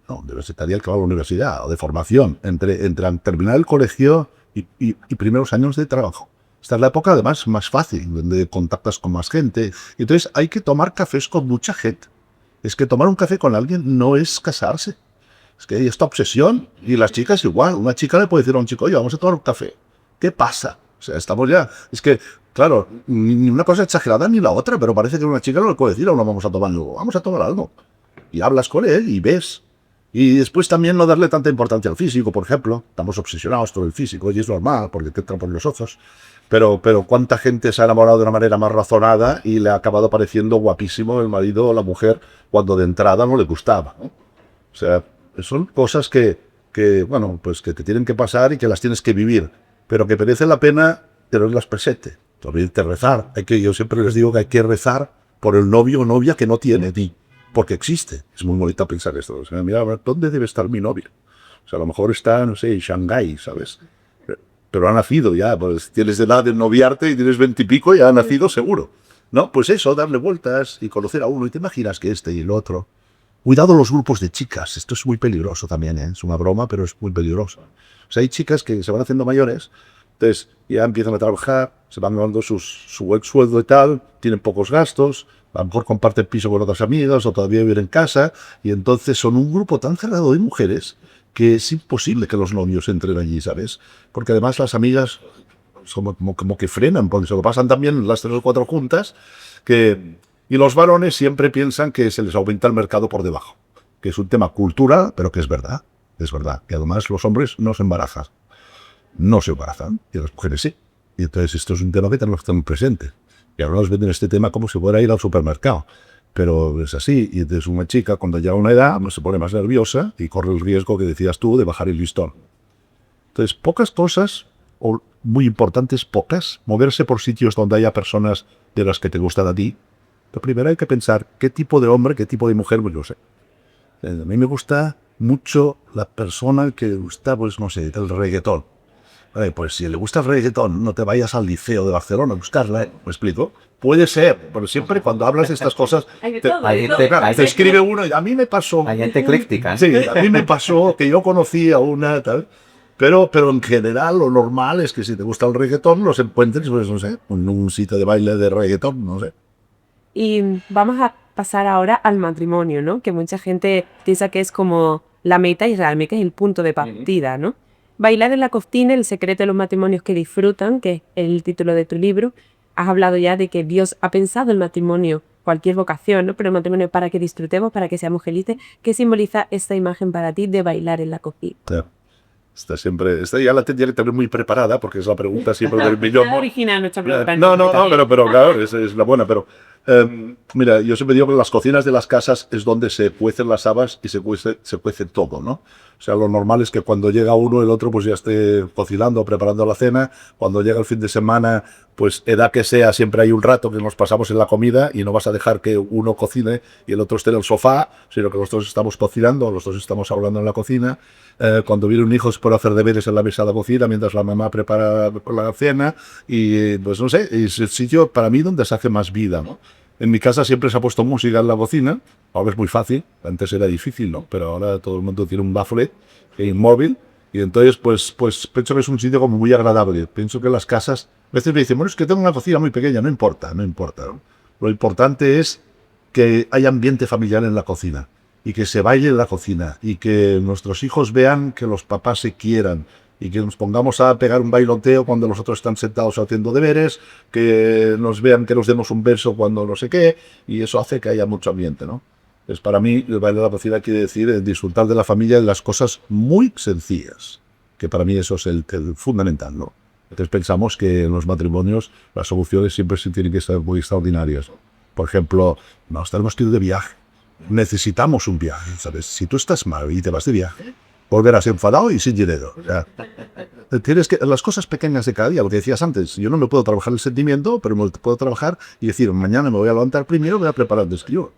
Speaker 3: No, universitaria que va a la universidad, o de formación, entre terminar el colegio y primeros años de trabajo. Esta es la época además más fácil, donde contactas con más gente. Entonces hay que tomar cafés con mucha gente. Es que tomar un café con alguien no es casarse. Es que hay esta obsesión, y las chicas igual. Una chica le puede decir a un chico, oye, vamos a tomar un café. ¿Qué pasa? O sea, estamos ya... Es que, claro, ni una cosa exagerada ni la otra, pero parece que una chica no le puede decir a uno, vamos a tomar algo. Vamos a tomar algo. Y hablas con él y ves. Y después también no darle tanta importancia al físico, por ejemplo. Estamos obsesionados con el físico, y es normal, porque te entra por los ojos. Pero cuánta gente se ha enamorado de una manera más razonada y le ha acabado pareciendo guapísimo el marido o la mujer cuando de entrada no le gustaba, ¿no? O sea, son cosas que bueno, pues que te tienen que pasar y que las tienes que vivir, pero que merece la pena tenerlas presente. También rezar. Yo siempre les digo que hay que rezar por el novio o novia que no tiene ti, porque existe. Es muy bonito pensar esto. O sea, mira, ¿dónde debe estar mi novio? O sea, a lo mejor está, no sé, en Shanghái, ¿sabes? Pero ha nacido ya, pues tienes de edad de noviarte y tienes 20 y pico, ya ha nacido seguro. No, pues eso, darle vueltas y conocer a uno. Y te imaginas que este y el otro. Cuidado los grupos de chicas, esto es muy peligroso también, ¿eh? Es una broma, pero es muy peligroso. O sea, hay chicas que se van haciendo mayores, entonces ya empiezan a trabajar, se van ganando su buen sueldo y tal, tienen pocos gastos, a lo mejor comparten piso con otras amigas o todavía viven en casa, y entonces son un grupo tan cerrado de mujeres que es imposible que los novios entren allí, ¿sabes? Porque además las amigas son como que frenan, porque se lo pasan también las 3 o 4 juntas, y los varones siempre piensan que se les aumenta el mercado por debajo, que es un tema cultural, pero que es verdad, que además los hombres no se embarazan, y las mujeres sí. Y entonces esto es un tema que tenemos que tener presente. Y ahora nos venden este tema como si fuera ir al supermercado. Pero es así, y entonces una chica cuando llega a una edad se pone más nerviosa y corre el riesgo que decías tú de bajar el listón. Entonces, pocas cosas, o muy importantes, moverse por sitios donde haya personas de las que te gustan a ti. Pero primero hay que pensar qué tipo de hombre, qué tipo de mujer, pues yo sé. A mí me gusta mucho la persona que le gusta, pues no sé, el reggaetón. Pues si le gusta el reggaetón, no te vayas al Liceo de Barcelona a buscarla, ¿me explico? Puede ser, pero siempre cuando hablas de estas cosas, te escribe uno y a mí me pasó...
Speaker 1: Hay gente ecléctica.
Speaker 3: Sí, a mí me pasó que yo conocí a una tal, pero en general lo normal es que si te gusta el reggaetón, los encuentres, pues no sé, en un sitio de baile de reggaetón, no sé.
Speaker 2: Y vamos a pasar ahora al matrimonio, ¿no? Que mucha gente piensa que es como la meta y realmente es el punto de partida, ¿no? Bailar en la cocina, el secreto de los matrimonios que disfrutan, que es el título de tu libro. Has hablado ya de que Dios ha pensado el matrimonio, cualquier vocación, ¿no? Pero el matrimonio para que disfrutemos, para que seamos felices. ¿Qué simboliza esta imagen para ti de bailar en la cocina?
Speaker 3: Esta ya la tendría que tener muy preparada, porque es la pregunta siempre del millón.
Speaker 2: Es original nuestra pregunta.
Speaker 3: No, pero claro, es la buena, pero... mira, yo siempre digo que las cocinas de las casas es donde se cuecen las habas y se cuece todo, ¿no? O sea, lo normal es que cuando llega uno, el otro pues ya esté cocinando, preparando la cena. Cuando llega el fin de semana, pues edad que sea, siempre hay un rato que nos pasamos en la comida y no vas a dejar que uno cocine y el otro esté en el sofá, sino que los dos estamos cocinando, los dos estamos hablando en la cocina. Cuando viene un hijo es por hacer deberes en la mesa de la cocina mientras la mamá prepara la cena y pues no sé, es el sitio para mí donde se hace más vida, ¿no? En mi casa siempre se ha puesto música en la cocina. Ahora es muy fácil, antes era difícil, ¿no? Pero ahora todo el mundo tiene un baffle móvil y entonces pues pienso que es un sitio como muy agradable. Pienso que las casas, a veces me dicen, bueno, es que tengo una cocina muy pequeña, no importa, ¿no? Lo importante es que haya ambiente familiar en la cocina y que se baile en la cocina y que nuestros hijos vean que los papás se quieran y que nos pongamos a pegar un bailoteo cuando los otros están sentados haciendo deberes, que nos vean que nos demos un beso cuando no sé qué, y eso hace que haya mucho ambiente, ¿no? Es para mí, el baile de la cocina quiere decir disfrutar de la familia y de las cosas muy sencillas, que para mí eso es el fundamental, ¿no? Entonces pensamos que en los matrimonios las soluciones siempre tienen que ser muy extraordinarias. Por ejemplo, nos tenemos que ir de viaje. Necesitamos un viaje, ¿sabes? Si tú estás mal y te vas de viaje, volverás enfadado y sin dinero. O sea, tienes que, las cosas pequeñas de cada día, lo que decías antes, yo no me puedo trabajar el sentimiento, pero me puedo trabajar y decir, mañana me voy a levantar primero, voy a preparar el describo.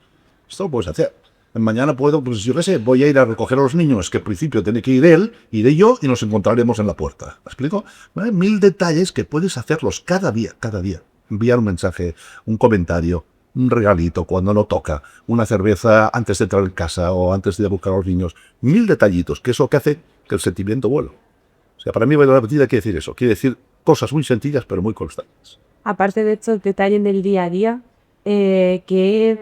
Speaker 3: Esto lo puedes hacer. Mañana puedo, pues yo qué sé, voy a ir a recoger a los niños, que al principio tiene que ir él, iré yo y nos encontraremos en la puerta. ¿Me explico? ¿Vale? 1000 detalles que puedes hacerlos cada día. Enviar un mensaje, un comentario, un regalito cuando no toca, una cerveza antes de entrar en casa o antes de buscar a los niños. 1000 detallitos, que es lo que hace que el sentimiento vuele. O sea, para mí bailar la partida quiere decir eso, quiere decir cosas muy sencillas pero muy constantes.
Speaker 2: Aparte de estos detalles del día a día, ¿qué,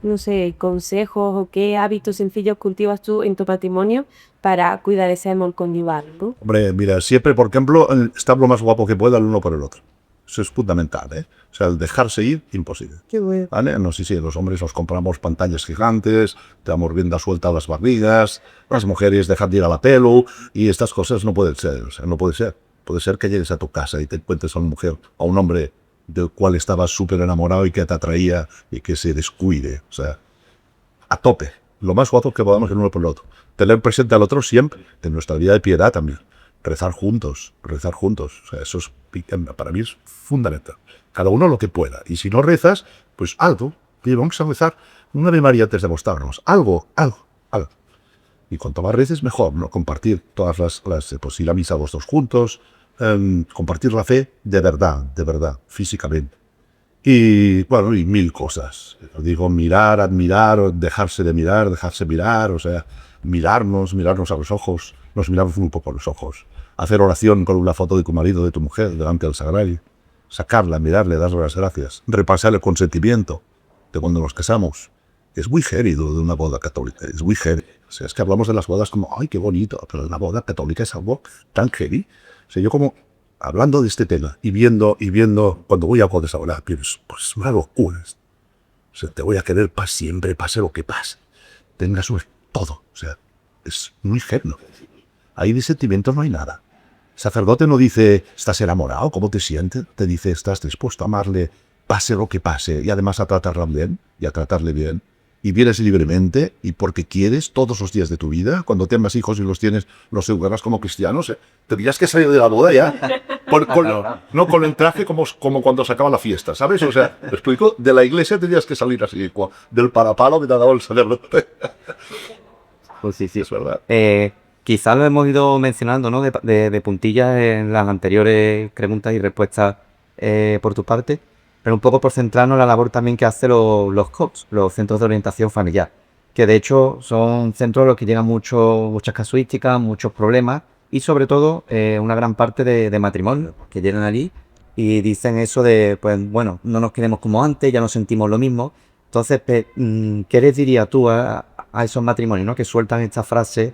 Speaker 2: no sé, consejos o qué hábitos sencillos cultivas tú en tu matrimonio para cuidar ese amor conyugal, ¿no?
Speaker 3: Hombre, mira, siempre, por ejemplo, estar lo más guapo que pueda el uno por el otro. Eso es fundamental, ¿eh? O sea, el dejarse ir, imposible.
Speaker 2: Qué bueno.
Speaker 3: ¿Vale? No sé si los hombres nos compramos pantallas gigantes, te damos rienda suelta a las barrigas, las mujeres dejan de ir a la pelo, y estas cosas no pueden ser, o sea, no puede ser. Puede ser que llegues a tu casa y te encuentres a una mujer, a un hombre del cual estabas súper enamorado y que te atraía y que se descuide, o sea, a tope. Lo más guapo que podamos el uno por el otro. Tener presente al otro siempre, en nuestra vida de piedad también. Rezar juntos. O sea, eso es, para mí es fundamental. Cada uno lo que pueda. Y si no rezas, pues algo. Y vamos a rezar una Ave María antes de acostarnos. Algo. Y cuanto más reces, mejor, ¿no? Compartir todas las pues ir a misa los dos juntos, compartir la fe de verdad, físicamente. Y, bueno, y 1000 cosas. Digo, mirar, admirar, dejarse mirar, o sea, mirarnos a los ojos, nos miramos un poco a los ojos. Hacer oración con una foto de tu marido, de tu mujer, delante del sagrario. Sacarla, mirarle, darle las gracias. Repasar el consentimiento de cuando nos casamos. Es muy heavy de una boda católica, es muy heavy. O sea, es que hablamos de las bodas como, ay, qué bonito, pero la boda católica es algo tan heavy. O sea, yo como, hablando de este tema y viendo cuando voy a bodas ahora, pienso, pues una locura. O sea, te voy a querer para siempre, pase lo que pase. Tengas todo. O sea, es muy heavy, ¿no? Ahí de sentimientos no hay nada. El sacerdote no dice, ¿estás enamorado? ¿Cómo te sientes? Te dice, ¿estás dispuesto a amarle, pase lo que pase? Y además a tratarla bien, y a tratarle bien. Y vienes libremente, y porque quieres, todos los días de tu vida. Cuando tengas hijos y los tienes, los educarás como cristianos. Tendrías que salir de la boda ya. Con el traje como cuando se acaba la fiesta, ¿sabes? O sea, ¿me explico? De la iglesia tendrías que salir así, del parapalo que te ha dado el sacerdote.
Speaker 1: Pues sí.
Speaker 3: Es verdad.
Speaker 1: Quizás lo hemos ido mencionando, ¿no? De puntillas en las anteriores preguntas y respuestas por tu parte, pero un poco por centrarnos en la labor también que hacen los COPS, los Centros de Orientación Familiar, que de hecho son centros a los que llegan muchas casuísticas, muchos problemas y sobre todo una gran parte de matrimonios que llegan allí y dicen eso de, pues bueno, no nos queremos como antes, ya no sentimos lo mismo. Entonces, ¿qué les dirías tú a esos matrimonios, ¿no? Que sueltan esta frase?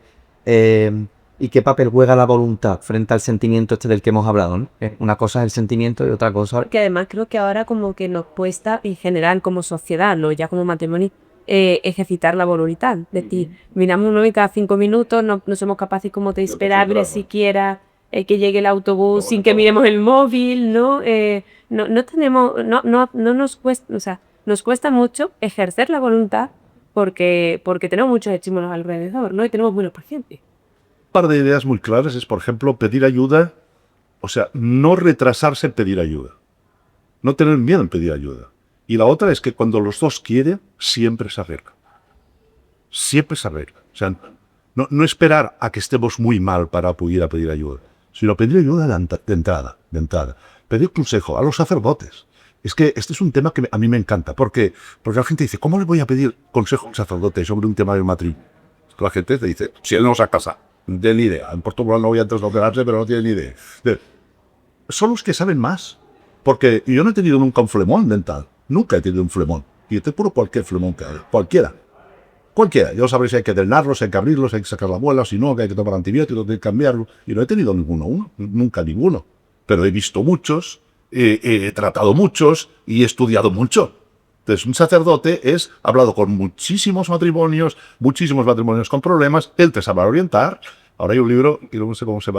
Speaker 1: ¿Y qué papel juega la voluntad frente al sentimiento este del que hemos hablado, ¿no? Una cosa es el sentimiento y otra cosa...
Speaker 2: Que además creo que ahora como que nos cuesta en general como sociedad, no ya como matrimonio, ejercitar la voluntad. Es decir, miramos un móvil cada 5 minutos, no somos capaces como de esperar siquiera que llegue el autobús sin que miremos el móvil, ¿no? No nos cuesta, o sea, nos cuesta mucho ejercer la voluntad porque tenemos muchos estímulos alrededor, ¿no? Y tenemos buenos pacientes.
Speaker 3: Un par de ideas muy claras es, por ejemplo, pedir ayuda, o sea, no retrasarse en pedir ayuda. No tener miedo en pedir ayuda. Y la otra es que cuando los dos quieren, siempre se arregla. Siempre se arregla. O sea, no esperar a que estemos muy mal para poder pedir ayuda, sino pedir ayuda de entrada. Pedir consejo a los sacerdotes. Es que este es un tema que a mí me encanta, porque la gente dice, ¿cómo le voy a pedir consejo a un sacerdote sobre un tema del matrimonio? La gente te dice, si él no se ha casado, no tiene ni idea. En Portugal no voy a deslocarse, pero no tiene ni idea. Son los que saben más. Porque yo no he tenido nunca un flemón dental. Nunca he tenido un flemón. Y te puro cualquier flemón que haya. Cualquiera. Cualquiera. Yo sabré si hay que drenarlo, si hay que abrirlo, si hay que sacar la muela, si no, que hay que tomar antibióticos, que hay que cambiarlo. Y no he tenido nunca ninguno. Pero he visto muchos, he tratado muchos y he estudiado mucho. Entonces, un sacerdote ha hablado con muchísimos matrimonios con problemas, él te sabrá orientar. Ahora hay un libro, y no sé cómo se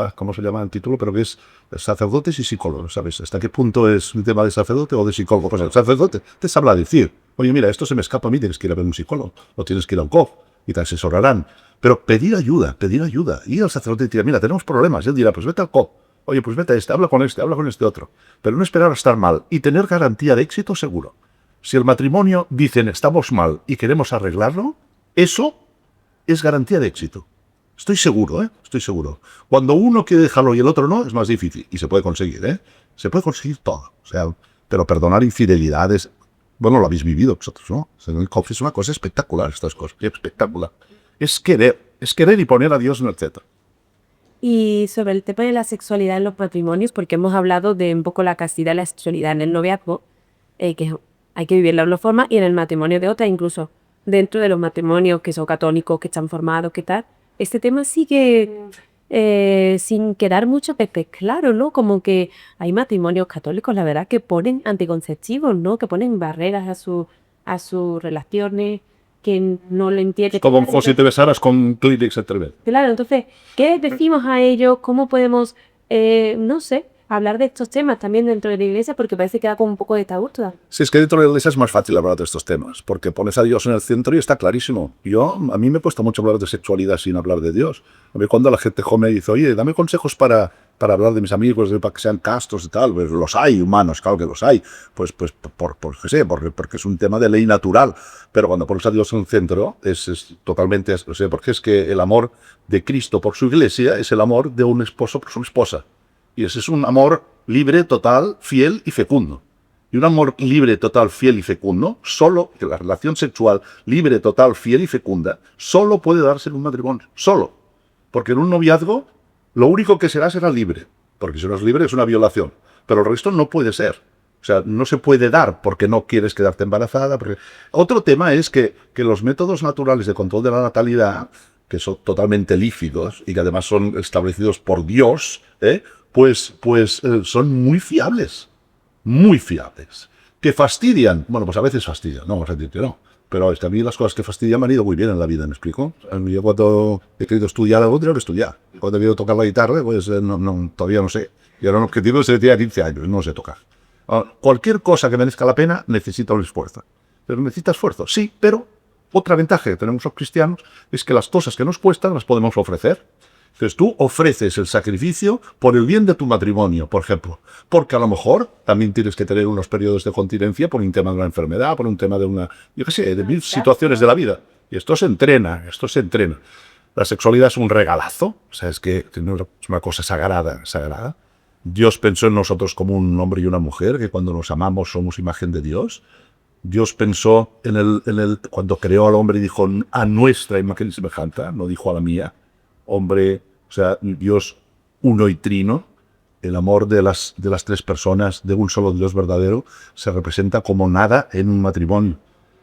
Speaker 3: llama el título, pero que es Sacerdotes y Psicólogos, ¿sabes? ¿Hasta qué punto es un tema de sacerdote o de psicólogo? Pues el sacerdote te sabrá decir, oye, mira, esto se me escapa a mí, tienes que ir a ver un psicólogo, o tienes que ir a un COF, y te asesorarán. Pero pedir ayuda. Y el sacerdote dirá, mira, tenemos problemas, y él dirá, pues vete al COF. Oye, pues vete a habla con este otro. Pero no esperar a estar mal y tener garantía de éxito seguro. Si el matrimonio dicen estamos mal y queremos arreglarlo, eso es garantía de éxito. Estoy seguro, ¿eh? Estoy seguro. Cuando uno quiere dejarlo y el otro no, es más difícil. Y se puede conseguir, ¿eh? Se puede conseguir todo. O sea, pero perdonar infidelidades, bueno, lo habéis vivido vosotros, ¿no? O sea, en el COF es una cosa espectacular, estas cosas. Espectacular. Es querer y poner a Dios en el centro.
Speaker 2: Y sobre el tema de la sexualidad en los matrimonios, porque hemos hablado de un poco la castidad y la sexualidad en el noviazgo, que hay que vivirla de una forma, y en el matrimonio de otra, incluso dentro de los matrimonios que son católicos, que están formados, que tal. Este tema sigue sin quedar muchas veces claro, ¿no? Como que hay matrimonios católicos, la verdad, que ponen anticonceptivos, ¿no? Que ponen barreras a sus relaciones, que no lo entienden.
Speaker 3: Como si te besaras con Kleenex entre vez.
Speaker 2: Claro, entonces, ¿qué decimos a ellos? ¿Cómo podemos, no sé, hablar de estos temas también dentro de la iglesia? Porque parece que da como un poco de tabú todavía.
Speaker 3: Sí, es que dentro de la iglesia es más fácil hablar de estos temas, porque pones a Dios en el centro y está clarísimo. A mí me cuesta mucho hablar de sexualidad sin hablar de Dios. A mí cuando la gente joven me dice, oye, dame consejos para hablar de mis amigos, para que sean castos y tal, pues los hay humanos, claro que los hay, porque es un tema de ley natural. Pero cuando pones a Dios en el centro, es totalmente, porque es que el amor de Cristo por su iglesia es el amor de un esposo por su esposa. Y ese es un amor libre, total, fiel y fecundo. Y un amor libre, total, fiel y fecundo, que la relación sexual libre, total, fiel y fecunda, solo puede darse en un matrimonio. Solo. Porque en un noviazgo, lo único que será libre. Porque si no es libre es una violación. Pero el resto no puede ser. O sea, no se puede dar porque no quieres quedarte embarazada. Otro tema es que los métodos naturales de control de la natalidad, que son totalmente lícitos y que además son establecidos por Dios, son muy fiables. Muy fiables. ¿Que fastidian? Bueno, pues a veces fastidian. No vamos a decir que no. Pero es que a mí las cosas que fastidian me han ido muy bien en la vida, ¿me explico? Yo cuando he querido estudiar algo, tengo que estudiar. Cuando he querido tocar la guitarra, pues todavía no sé. Y ahora un objetivo se tenía 15 años, no sé tocar. Cualquier cosa que merezca la pena necesita un esfuerzo. ¿Pero necesita esfuerzo? Sí, pero otra ventaja que tenemos los cristianos es que las cosas que nos cuestan las podemos ofrecer. Entonces tú ofreces el sacrificio por el bien de tu matrimonio, por ejemplo. Porque a lo mejor también tienes que tener unos periodos de continencia por un tema de una enfermedad, por un tema de de mil situaciones de la vida. Y esto se entrena. La sexualidad es un regalazo. O sea, es una cosa sagrada. Dios pensó en nosotros como un hombre y una mujer, que cuando nos amamos somos imagen de Dios. Dios pensó cuando creó al hombre y dijo a nuestra imagen y semejanza, no dijo a la mía. Hombre, o sea, Dios uno y trino, el amor de las tres personas, de un solo Dios verdadero, se representa como nada en un matrimonio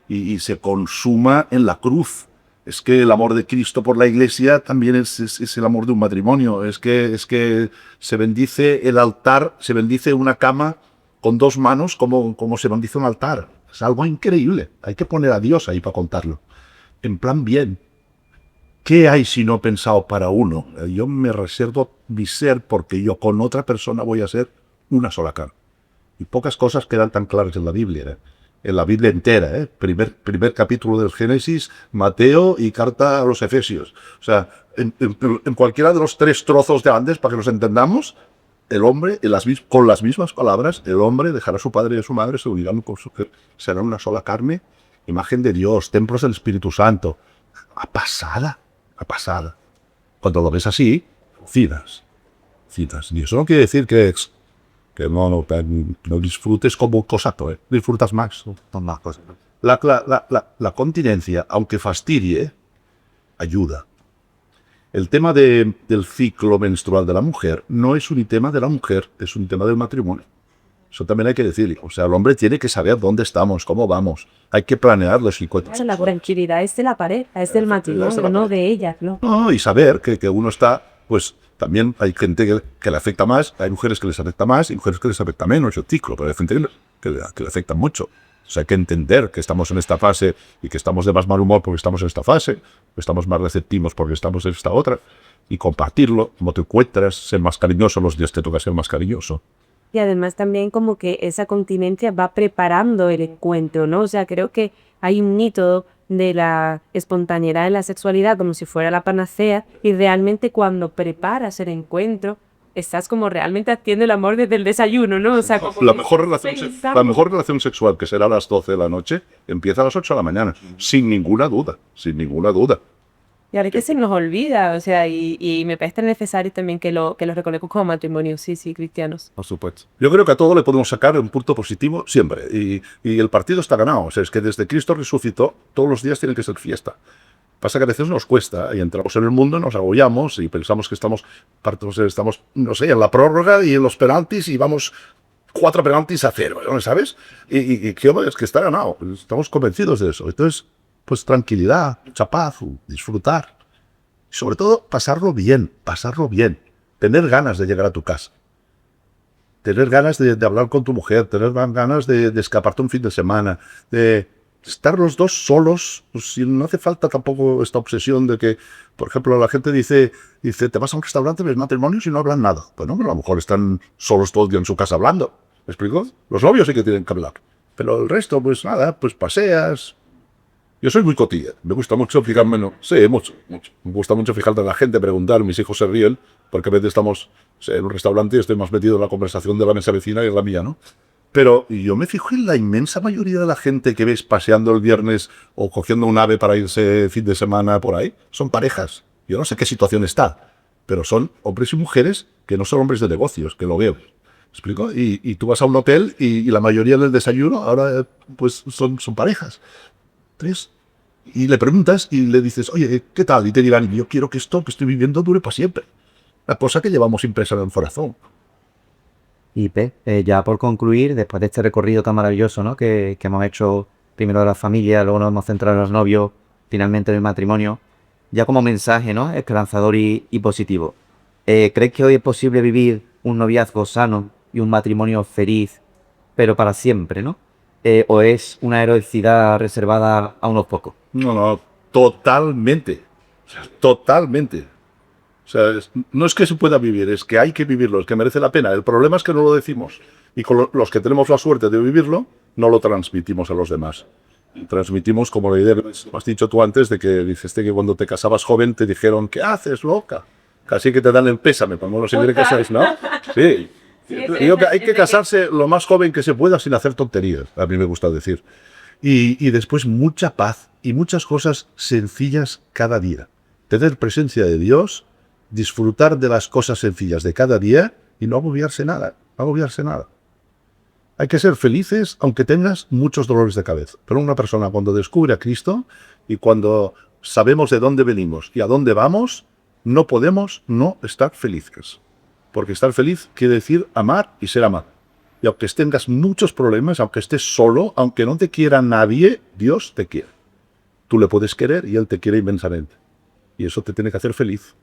Speaker 3: y se consuma en la cruz. Es que el amor de Cristo por la iglesia también es el amor de un matrimonio. Es que se bendice el altar, se bendice una cama con dos manos como se bendice un altar. Es algo increíble. Hay que poner a Dios ahí para contarlo. En plan bien. ¿Qué hay si no pensado para uno? Yo me reservo mi ser porque yo con otra persona voy a ser una sola carne. Y pocas cosas quedan tan claras en la Biblia. En la Biblia entera, primer capítulo del Génesis, Mateo y carta a los Efesios. O sea, en cualquiera de los tres trozos de Andes, para que nos entendamos, el hombre, con las mismas palabras, el hombre dejará a su padre y a su madre, se unirán con su mujer, serán una sola carne, imagen de Dios, templos del Espíritu Santo. Pasada. Cuando lo ves así, citas. Y eso no quiere decir que que no disfrutes como cosato, disfrutas más.
Speaker 1: Son más cosas.
Speaker 3: La continencia, aunque fastidie, ayuda. El tema del ciclo menstrual de la mujer no es un tema de la mujer, es un tema del matrimonio. Eso también hay que decir. O sea, el hombre tiene que saber dónde estamos, cómo vamos. Hay que planear los encuentros.
Speaker 2: La tranquilidad es de la pareja, es del matrimonio, no de ella, ¿no?
Speaker 3: No, y saber que uno está, pues también hay gente que le afecta más, hay mujeres que les afecta más y mujeres que les afecta menos el ciclo, pero hay gente que le afecta mucho. O sea, hay que entender que estamos en esta fase y que estamos de más mal humor porque estamos en esta fase, que estamos más receptivos porque estamos en esta otra, y compartirlo, como te encuentras, ser más cariñoso, los días te toca ser más cariñoso.
Speaker 2: Y además también como que esa continencia va preparando el encuentro, ¿no? O sea, creo que hay un mito de la espontaneidad en la sexualidad como si fuera la panacea y realmente cuando preparas el encuentro estás como realmente haciendo el amor desde el desayuno, ¿no? O sea, como
Speaker 3: La
Speaker 2: que
Speaker 3: mejor relación sexual, que será a las 12 de la noche, empieza a las 8 de la mañana, sin ninguna duda, sin ninguna duda.
Speaker 2: Y ahora que se nos olvida, o sea, y me parece necesario también que lo reconozcamos como matrimonio, sí, cristianos.
Speaker 1: Por supuesto.
Speaker 3: Yo creo que a todo le podemos sacar un punto positivo siempre, y el partido está ganado. O sea, es que desde Cristo resucitó, todos los días tienen que ser fiesta. Pasa que a veces nos cuesta y entramos en el mundo, nos agobiamos y pensamos que estamos, no sé, en la prórroga y en los penaltis y vamos 4 penaltis a 0, ¿sabes? Y es que está ganado, estamos convencidos de eso. Entonces, pues tranquilidad, mucha paz, disfrutar. Y sobre todo, pasarlo bien, tener ganas de llegar a tu casa. Tener ganas de hablar con tu mujer, tener ganas de escaparte un fin de semana, de estar los dos solos, pues, no hace falta tampoco esta obsesión de que, por ejemplo, la gente dice, te vas a un restaurante, ves matrimonios y no hablan nada. Bueno, a lo mejor están solos todo el día en su casa hablando. ¿Me explico? Los novios sí que tienen que hablar. Pero el resto, pues nada, pues paseas. Yo soy muy cotilla, me gusta mucho fijarme, mucho. Me gusta mucho fijarme en la gente, preguntar, mis hijos se ríen, porque a veces estamos en un restaurante y estoy más metido en la conversación de la mesa vecina y en la mía, ¿no? Pero yo me fijo en la inmensa mayoría de la gente que ves paseando el viernes o cogiendo un ave para irse fin de semana por ahí. Son parejas. Yo no sé qué situación está, pero son hombres y mujeres que no son hombres de negocios, que lo veo. ¿Me explico? Y tú vas a un hotel y la mayoría del desayuno ahora pues son parejas. Entonces, y le preguntas y le dices, oye, ¿qué tal? Y te dirán, yo quiero que esto que estoy viviendo dure para siempre. La cosa que llevamos impresa en el corazón.
Speaker 1: Y ya por concluir, después de este recorrido tan maravilloso, ¿no? que hemos hecho primero de la familia, luego nos hemos centrado en los novios, finalmente en el matrimonio, ya como mensaje, ¿no? Esperanzador y positivo. ¿Crees que hoy es posible vivir un noviazgo sano y un matrimonio feliz, pero para siempre, ¿no? ¿O es una heroicidad reservada a unos pocos?
Speaker 3: No, totalmente. O sea, totalmente. O sea, no es que se pueda vivir, es que hay que vivirlo, es que merece la pena. El problema es que no lo decimos. Y con los que tenemos la suerte de vivirlo, no lo transmitimos a los demás. Transmitimos como la idea que has dicho tú antes, de que dices que cuando te casabas joven te dijeron, ¿qué haces, loca? Casi que te dan el pésame, cuando no se quiere casar, ¿no? Sí. Digo que hay que casarse lo más joven que se pueda sin hacer tonterías, a mí me gusta decir. Y después mucha paz y muchas cosas sencillas cada día. Tener presencia de Dios, disfrutar de las cosas sencillas de cada día y no agobiarse nada, Hay que ser felices aunque tengas muchos dolores de cabeza. Pero una persona cuando descubre a Cristo y cuando sabemos de dónde venimos y a dónde vamos, no podemos no estar felices. Porque estar feliz quiere decir amar y ser amado. Y aunque tengas muchos problemas, aunque estés solo, aunque no te quiera nadie, Dios te quiere. Tú le puedes querer y Él te quiere inmensamente. Y eso te tiene que hacer feliz.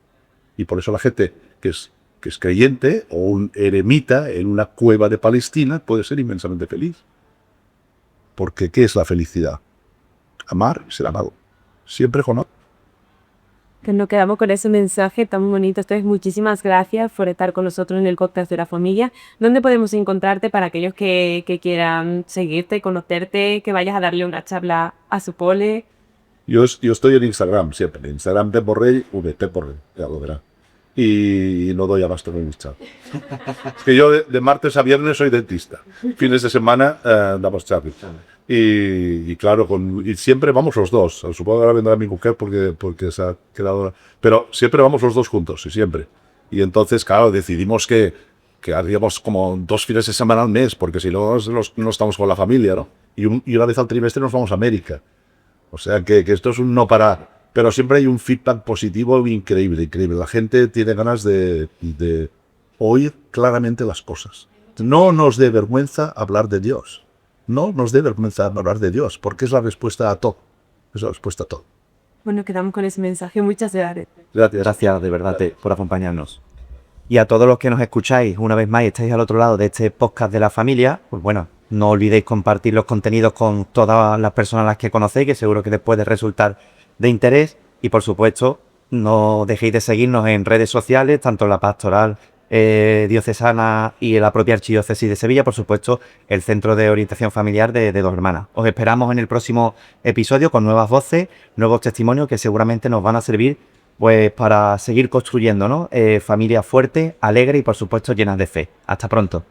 Speaker 3: Y por eso la gente que es creyente o un eremita en una cueva de Palestina puede ser inmensamente feliz. Porque ¿qué es la felicidad? Amar y ser amado. Siempre con amor.
Speaker 2: Que nos quedamos con ese mensaje tan bonito. Entonces, muchísimas gracias por estar con nosotros en el podcast de la familia. ¿Dónde podemos encontrarte para aquellos que quieran seguirte, conocerte, que vayas a darle una charla a su pole?
Speaker 3: Yo estoy en Instagram siempre. En Instagram Pep Borrell, Pep Borrell, ya lo verá. Y no doy abasto en el chat. Es que yo de martes a viernes soy dentista. Fines de semana damos charlas. Y claro, y siempre vamos los dos. Supongo que ahora vendrá mi mujer porque se ha quedado... Pero siempre vamos los dos juntos, y siempre. Y entonces, claro, decidimos que que haríamos como 2 fines de semana al mes, porque si no, no estamos con la familia, ¿no? Y una vez al trimestre nos vamos a América. O sea que esto es un no parar. Pero siempre hay un feedback positivo increíble, increíble. La gente tiene ganas de oír claramente las cosas. No nos dé vergüenza hablar de Dios. No nos dé vergüenza hablar de Dios, porque es la respuesta a todo. Es la respuesta a todo.
Speaker 2: Bueno, quedamos con ese mensaje. Muchas gracias.
Speaker 1: Gracias de verdad por acompañarnos. Y a todos los que nos escucháis, una vez más, y estáis al otro lado de este podcast de la familia, pues bueno, no olvidéis compartir los contenidos con todas las personas a las que conocéis, que seguro que les puede resultar de interés. Y por supuesto, no dejéis de seguirnos en redes sociales, tanto la Pastoral Diocesana y la propia Archidiócesis de Sevilla, por supuesto, el Centro de Orientación Familiar de Dos Hermanas. Os esperamos en el próximo episodio con nuevas voces, nuevos testimonios que seguramente nos van a servir pues para seguir construyendo, ¿no? Familias fuertes, alegres y por supuesto llenas de fe. Hasta pronto.